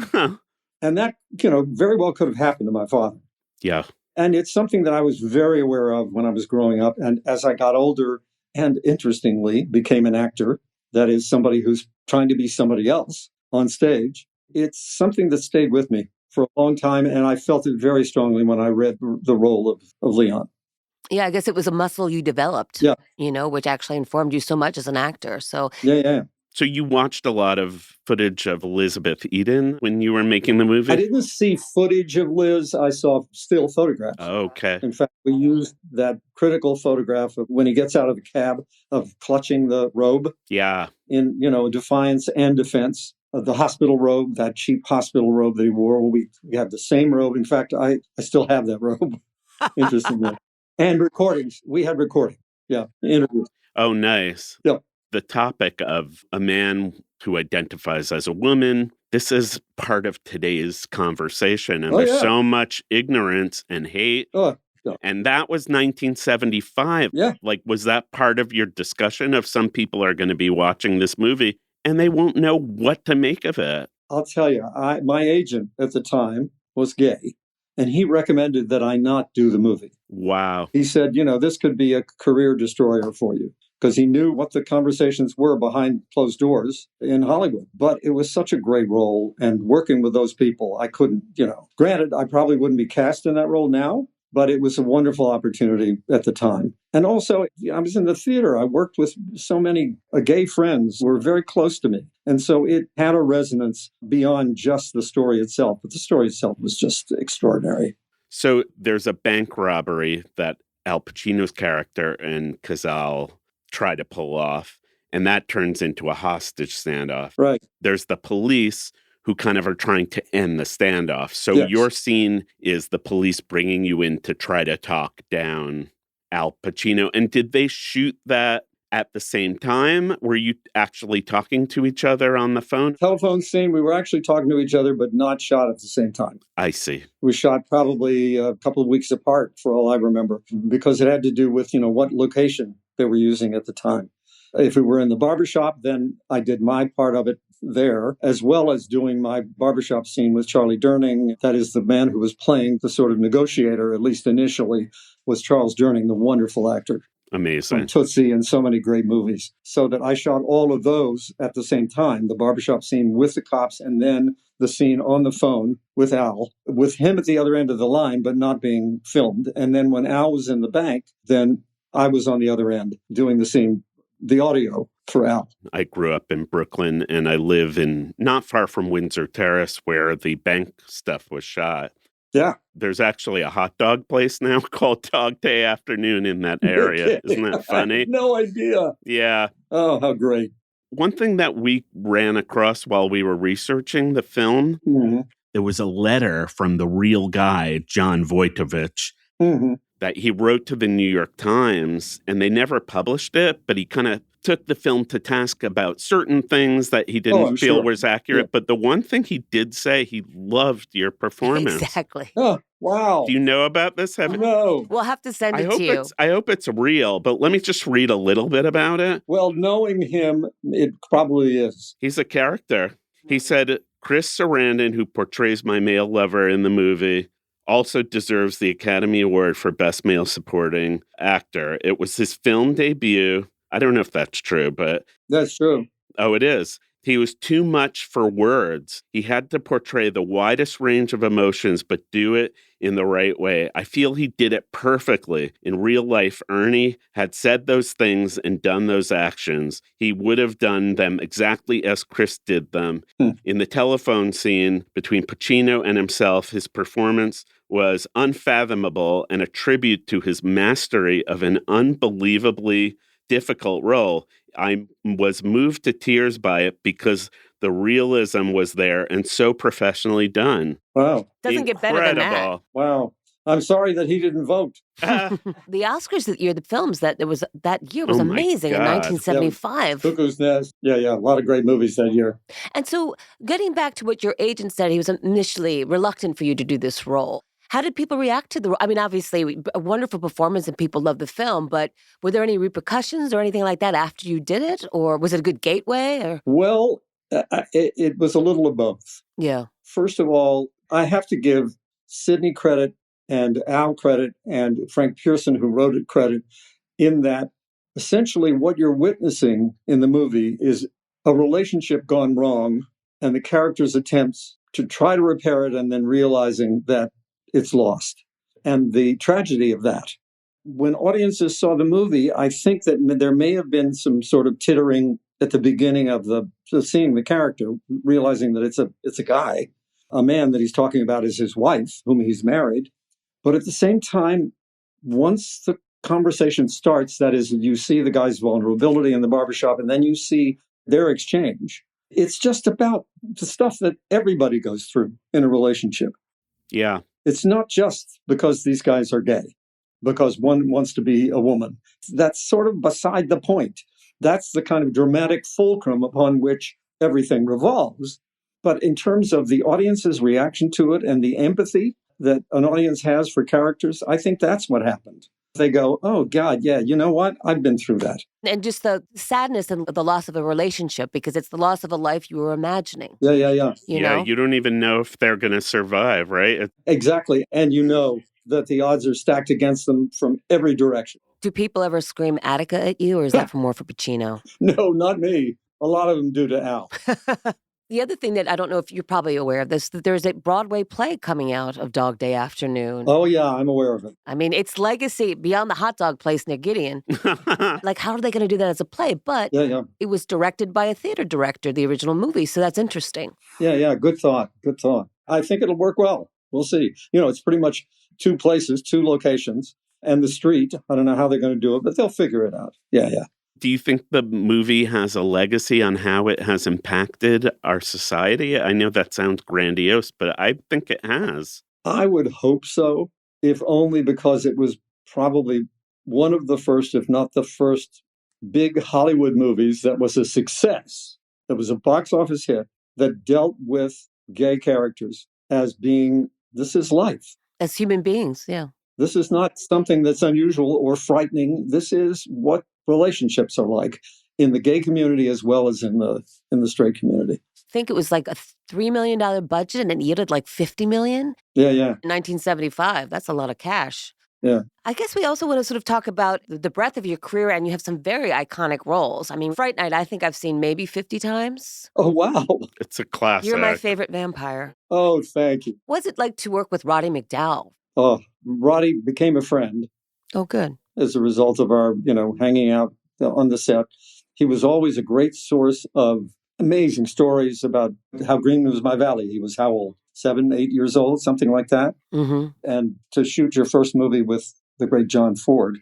Speaker 4: And that, very well could have happened to my father.
Speaker 1: Yeah.
Speaker 4: And it's something that I was very aware of when I was growing up. And as I got older and interestingly became an actor, that is somebody who's trying to be somebody else on stage, it's something that stayed with me for a long time. And I felt it very strongly when I read the role of Leon.
Speaker 2: Yeah, I guess it was a muscle you developed, which actually informed you so much as an actor. So
Speaker 4: Yeah.
Speaker 1: So you watched a lot of footage of Elizabeth Eden when you were making the movie?
Speaker 4: I didn't see footage of Liz. I saw still photographs.
Speaker 1: Okay.
Speaker 4: In fact, we used that critical photograph of when he gets out of the cab of clutching the robe.
Speaker 1: Yeah.
Speaker 4: In, defiance and defense of the hospital robe, that cheap hospital robe that he wore. We have the same robe. In fact, I still have that robe, interestingly. And recordings. We had recording. Yeah. Interviews.
Speaker 1: Oh, nice.
Speaker 4: Yeah.
Speaker 1: The topic of a man who identifies as a woman, this is part of today's conversation. And there's so much ignorance and hate. And that was 1975.
Speaker 4: Yeah.
Speaker 1: Like, was that part of your discussion of some people are going to be watching this movie and they won't know what to make of it?
Speaker 4: I'll tell you, my agent at the time was gay, and he recommended that I not do the movie.
Speaker 1: Wow.
Speaker 4: He said, this could be a career destroyer for you. Because he knew what the conversations were behind closed doors in Hollywood. But it was such a great role, and working with those people, I couldn't, granted, I probably wouldn't be cast in that role now, but it was a wonderful opportunity at the time. And also, I was in the theater. I worked with so many gay friends who were very close to me. And so it had a resonance beyond just the story itself. But the story itself was just extraordinary.
Speaker 1: So there's a bank robbery that Al Pacino's character and Cazale try to pull off, and that turns into a hostage standoff.
Speaker 4: Right.
Speaker 1: There's the police who kind of are trying to end the standoff. So
Speaker 4: Yes.
Speaker 1: Your scene is the police bringing you in to try to talk down Al Pacino. And did they shoot that at the same time? Were you actually talking to each other on the phone?
Speaker 4: Telephone scene, we were actually talking to each other, but not shot at the same time.
Speaker 1: I see.
Speaker 4: We shot probably a couple of weeks apart, for all I remember, because it had to do with, what location they were using at the time. If we were in the barbershop, then I did my part of it there, as well as doing my barbershop scene with Charlie Durning. That is the man who was playing the sort of negotiator, at least initially, was Charles Durning, the wonderful actor.
Speaker 1: Amazing.
Speaker 4: From Tootsie and so many great movies. So that I shot all of those at the same time, the barbershop scene with the cops and then the scene on the phone with Al, with him at the other end of the line, but not being filmed. And then when Al was in the bank, then I was on the other end doing the scene, the audio for Al.
Speaker 1: I grew up in Brooklyn and I live in not far from Windsor Terrace where the bank stuff was shot.
Speaker 4: Yeah.
Speaker 1: There's actually a hot dog place now called Dog Day Afternoon in that area. Isn't that funny?
Speaker 4: I had no idea.
Speaker 1: Yeah.
Speaker 4: Oh, how great.
Speaker 1: One thing that we ran across while we were researching the film, there was a letter from the real guy, John Wojtowicz, that he wrote to the New York Times, and they never published it, but he kind of took the film to task about certain things that he didn't feel was accurate. Yeah. But the one thing he did say, he loved your performance.
Speaker 2: Exactly.
Speaker 4: Oh, wow.
Speaker 1: Do you know about this?
Speaker 4: No.
Speaker 2: We'll have to send it to you.
Speaker 1: I hope it's real, but let me just read a little bit about it.
Speaker 4: Well, knowing him, it probably is.
Speaker 1: He's a character. He said, Chris Sarandon, who portrays my male lover in the movie, also deserves the Academy Award for Best Male Supporting Actor. It was his film debut. I don't know if that's true, but...
Speaker 4: That's true.
Speaker 1: Oh, it is. He was too much for words. He had to portray the widest range of emotions, but do it in the right way. I feel he did it perfectly. In real life, Ernie had said those things and done those actions. He would have done them exactly as Chris did them. In the telephone scene between Pacino and himself, his performance was unfathomable and a tribute to his mastery of an unbelievably difficult role. I was moved to tears by it because the realism was there and so professionally done.
Speaker 4: Wow.
Speaker 2: Doesn't get better than that.
Speaker 4: Wow. I'm sorry that he didn't vote.
Speaker 2: The Oscars that year, the films that year was amazing in 1975.
Speaker 4: Cuckoo's Nest. Yeah. A lot of great movies that year.
Speaker 2: And so getting back to what your agent said, he was initially reluctant for you to do this role. How did people react to the role? I mean, obviously, a wonderful performance and people loved the film, but were there any repercussions or anything like that after you did it? Or was it a good gateway? Or?
Speaker 4: Well, it was a little of both.
Speaker 2: Yeah.
Speaker 4: First of all, I have to give Sidney credit and Al credit and Frank Pearson, who wrote it, credit in that essentially what you're witnessing in the movie is a relationship gone wrong and the character's attempts to try to repair it and then realizing that it's lost. And the tragedy of that. When audiences saw the movie, I think that there may have been some sort of tittering at the beginning of seeing the character, realizing that it's a guy, a man that he's talking about is his wife, whom he's married. But at the same time, once the conversation starts, that is, you see the guy's vulnerability in the barbershop, and then you see their exchange. It's just about the stuff that everybody goes through in a relationship.
Speaker 1: Yeah.
Speaker 4: It's not just because these guys are gay, because one wants to be a woman. That's sort of beside the point. That's the kind of dramatic fulcrum upon which everything revolves. But in terms of the audience's reaction to it and the empathy that an audience has for characters, I think that's what happened. They go, oh, God, yeah, you know what? I've been through that.
Speaker 2: And just the sadness and the loss of a relationship, because it's the loss of a life you were imagining.
Speaker 4: Yeah.
Speaker 2: You know?
Speaker 1: You don't even know if they're going to survive, right?
Speaker 4: Exactly. And you know that the odds are stacked against them from every direction.
Speaker 2: Do people ever scream Attica at you, or is that more for Pacino?
Speaker 4: No, not me. A lot of them do to Al.
Speaker 2: The other thing that I don't know if you're probably aware of this, that there's a Broadway play coming out of Dog Day Afternoon.
Speaker 4: Oh, yeah, I'm aware of it.
Speaker 2: I mean, its legacy beyond the hot dog place near Gideon. Like, how are they going to do that as a play? But it was directed by a theater director, the original movie. So that's interesting.
Speaker 4: Yeah. Good thought. I think it'll work well. We'll see. It's pretty much 2 places, 2 locations, and the street. I don't know how they're going to do it, but they'll figure it out. Yeah.
Speaker 1: Do you think the movie has a legacy on how it has impacted our society? I know that sounds grandiose, but I think it has.
Speaker 4: I would hope so, if only because it was probably one of the first, if not the first, big Hollywood movies that was a success. That was a box office hit that dealt with gay characters as being, this is life.
Speaker 2: As human beings, yeah.
Speaker 4: This is not something that's unusual or frightening. This is what relationships are like in the gay community as well as in the straight community.
Speaker 2: I think it was like a $3 million budget and it yielded like $50 million.
Speaker 4: Yeah.
Speaker 2: In 1975. That's a lot of cash.
Speaker 4: Yeah.
Speaker 2: I guess we also want to sort of talk about the breadth of your career, and you have some very iconic roles. I mean, Fright Night, I think I've seen maybe 50 times.
Speaker 4: Oh, wow.
Speaker 1: It's a classic.
Speaker 2: You're my favorite vampire.
Speaker 4: Oh, thank you.
Speaker 2: What's it like to work with Roddy McDowall?
Speaker 4: Oh, Roddy became a friend.
Speaker 2: Oh, good.
Speaker 4: As a result of our, hanging out on the set. He was always a great source of amazing stories about how green was my valley. He was how old? 7, 8 years old, something like that.
Speaker 2: Mm-hmm.
Speaker 4: And to shoot your first movie with the great John Ford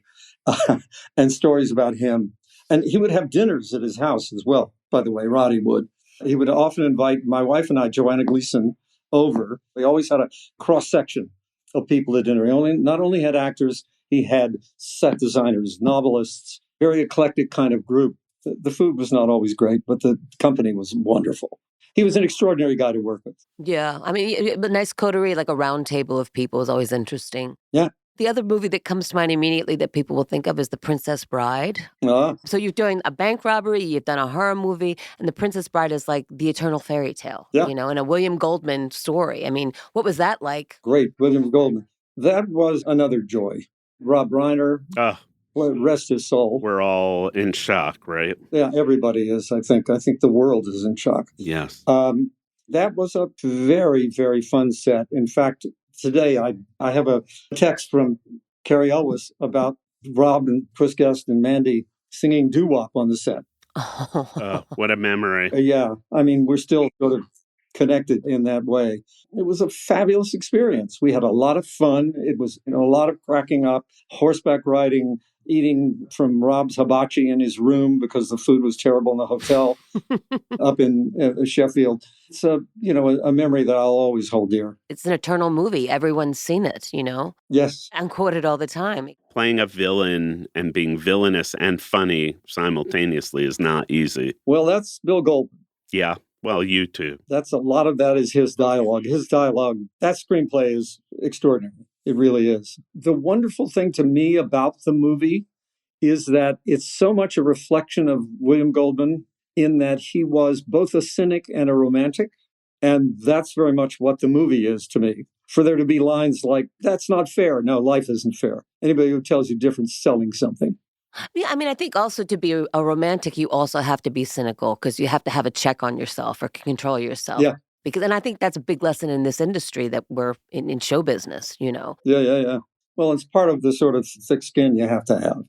Speaker 4: and stories about him. And he would have dinners at his house as well, by the way, Roddy would. He would often invite my wife and I, Joanna Gleason, over. We always had a cross-section of people at dinner. He not only had actors, he had set designers, novelists, very eclectic kind of group. The food was not always great, but the company was wonderful. He was an extraordinary guy to work with.
Speaker 2: Yeah. I mean, a nice coterie, like a round table of people is always interesting.
Speaker 4: Yeah.
Speaker 2: The other movie that comes to mind immediately that people will think of is The Princess Bride. So you're doing a bank robbery, you've done a horror movie, and The Princess Bride is like the eternal fairy tale, and a William Goldman story. I mean, what was that like?
Speaker 4: Great, William Goldman. That was another joy. Rob Reiner, rest his soul.
Speaker 1: We're all in shock, right?
Speaker 4: Yeah, everybody is, I think. I think the world is in shock.
Speaker 1: Yes.
Speaker 4: That was a very, very fun set. In fact, today I have a text from Carrie Elwes about Rob and Chris Guest and Mandy singing doo-wop on the set.
Speaker 1: What a memory.
Speaker 4: Yeah. I mean, we're still sort of connected in that way. It was a fabulous experience. We had a lot of fun. It was a lot of cracking up, horseback riding, eating from Rob's hibachi in his room because the food was terrible in the hotel up in Sheffield. It's a memory that I'll always hold dear.
Speaker 2: It's an eternal movie. Everyone's seen it,
Speaker 4: Yes.
Speaker 2: And quoted all the time.
Speaker 1: Playing a villain and being villainous and funny simultaneously is not easy.
Speaker 4: Well, that's Bill Goldman.
Speaker 1: Yeah. Well, you too.
Speaker 4: That's a lot of that is his dialogue. That screenplay is extraordinary. It really is. The wonderful thing to me about the movie is that it's so much a reflection of William Goldman in that he was both a cynic and a romantic. And that's very much what the movie is to me. For there to be lines like, that's not fair. No, life isn't fair. Anybody who tells you different is selling something.
Speaker 2: Yeah, I mean, I think also to be a romantic, you also have to be cynical because you have to have a check on yourself or control yourself.
Speaker 4: Yeah.
Speaker 2: And I think that's a big lesson in this industry that we're in show business,
Speaker 4: Yeah. Well, it's part of the sort of thick skin you have to have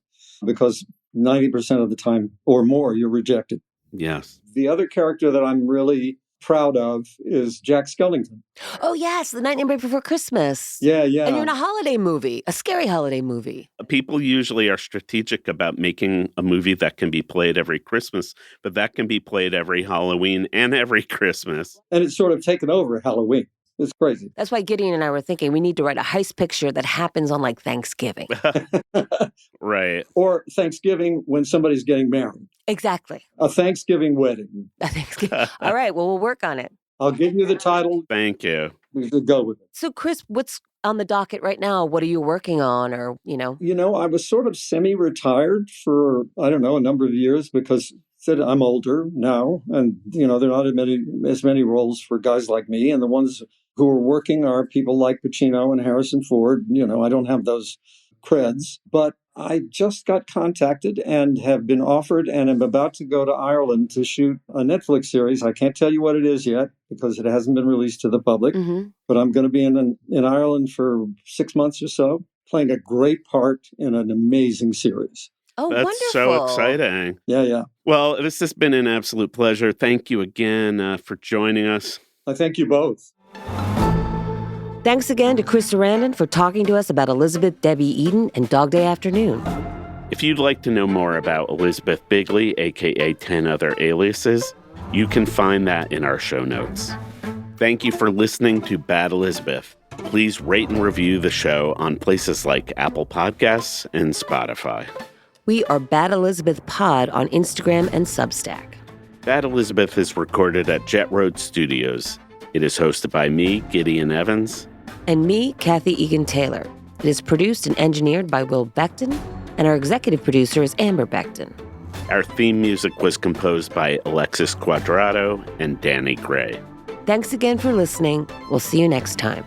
Speaker 4: because 90% of the time or more, you're rejected.
Speaker 1: Yes.
Speaker 4: The other character that I'm really proud of is Jack Skellington.
Speaker 2: Oh, yes. The Night Right Before Christmas.
Speaker 4: Yeah.
Speaker 2: And you're in a holiday movie, a scary holiday movie.
Speaker 1: People usually are strategic about making a movie that can be played every Christmas, but that can be played every Halloween and every Christmas.
Speaker 4: And it's sort of taken over Halloween. It's crazy.
Speaker 2: That's why Gideon and I were thinking we need to write a heist picture that happens on like Thanksgiving.
Speaker 1: Right.
Speaker 4: Or Thanksgiving when somebody's getting married.
Speaker 2: Exactly.
Speaker 4: A Thanksgiving wedding.
Speaker 2: A Thanksgiving. All right. Well, we'll work on it.
Speaker 4: I'll give you the title.
Speaker 1: Thank you.
Speaker 4: We should go with it.
Speaker 2: So, Chris, what's on the docket right now? What are you working on or,
Speaker 4: I was sort of semi-retired for, a number of years because I'm older now. And, there are not as many roles for guys like me. And the ones who are working are people like Pacino and Harrison Ford. I don't have those creds. But I just got contacted and have been offered and am about to go to Ireland to shoot a Netflix series. I can't tell you what it is yet because it hasn't been released to the public, but I'm going to be in Ireland for 6 months or so, playing a great part in an amazing series.
Speaker 2: Oh,
Speaker 1: That's
Speaker 2: wonderful.
Speaker 1: so exciting.
Speaker 4: Yeah.
Speaker 1: Well, this has been an absolute pleasure. Thank you again for joining us.
Speaker 4: I thank you both.
Speaker 2: Thanks again to Chris Sarandon for talking to us about Elizabeth Debbie Eden and Dog Day Afternoon.
Speaker 1: If you'd like to know more about Elizabeth Bigley, a.k.a. 10 Other Aliases, you can find that in our show notes. Thank you for listening to Bad Elizabeth. Please rate and review the show on places like Apple Podcasts and Spotify.
Speaker 2: We are Bad Elizabeth Pod on Instagram and Substack.
Speaker 1: Bad Elizabeth is recorded at Jet Road Studios. It is hosted by me, Gideon Evans.
Speaker 2: And me, Kathy Egan-Taylor. It is produced and engineered by Will Beckton, and our executive producer is Amber Beckton.
Speaker 1: Our theme music was composed by Alexis Quadrado and Danny Gray.
Speaker 2: Thanks again for listening. We'll see you next time.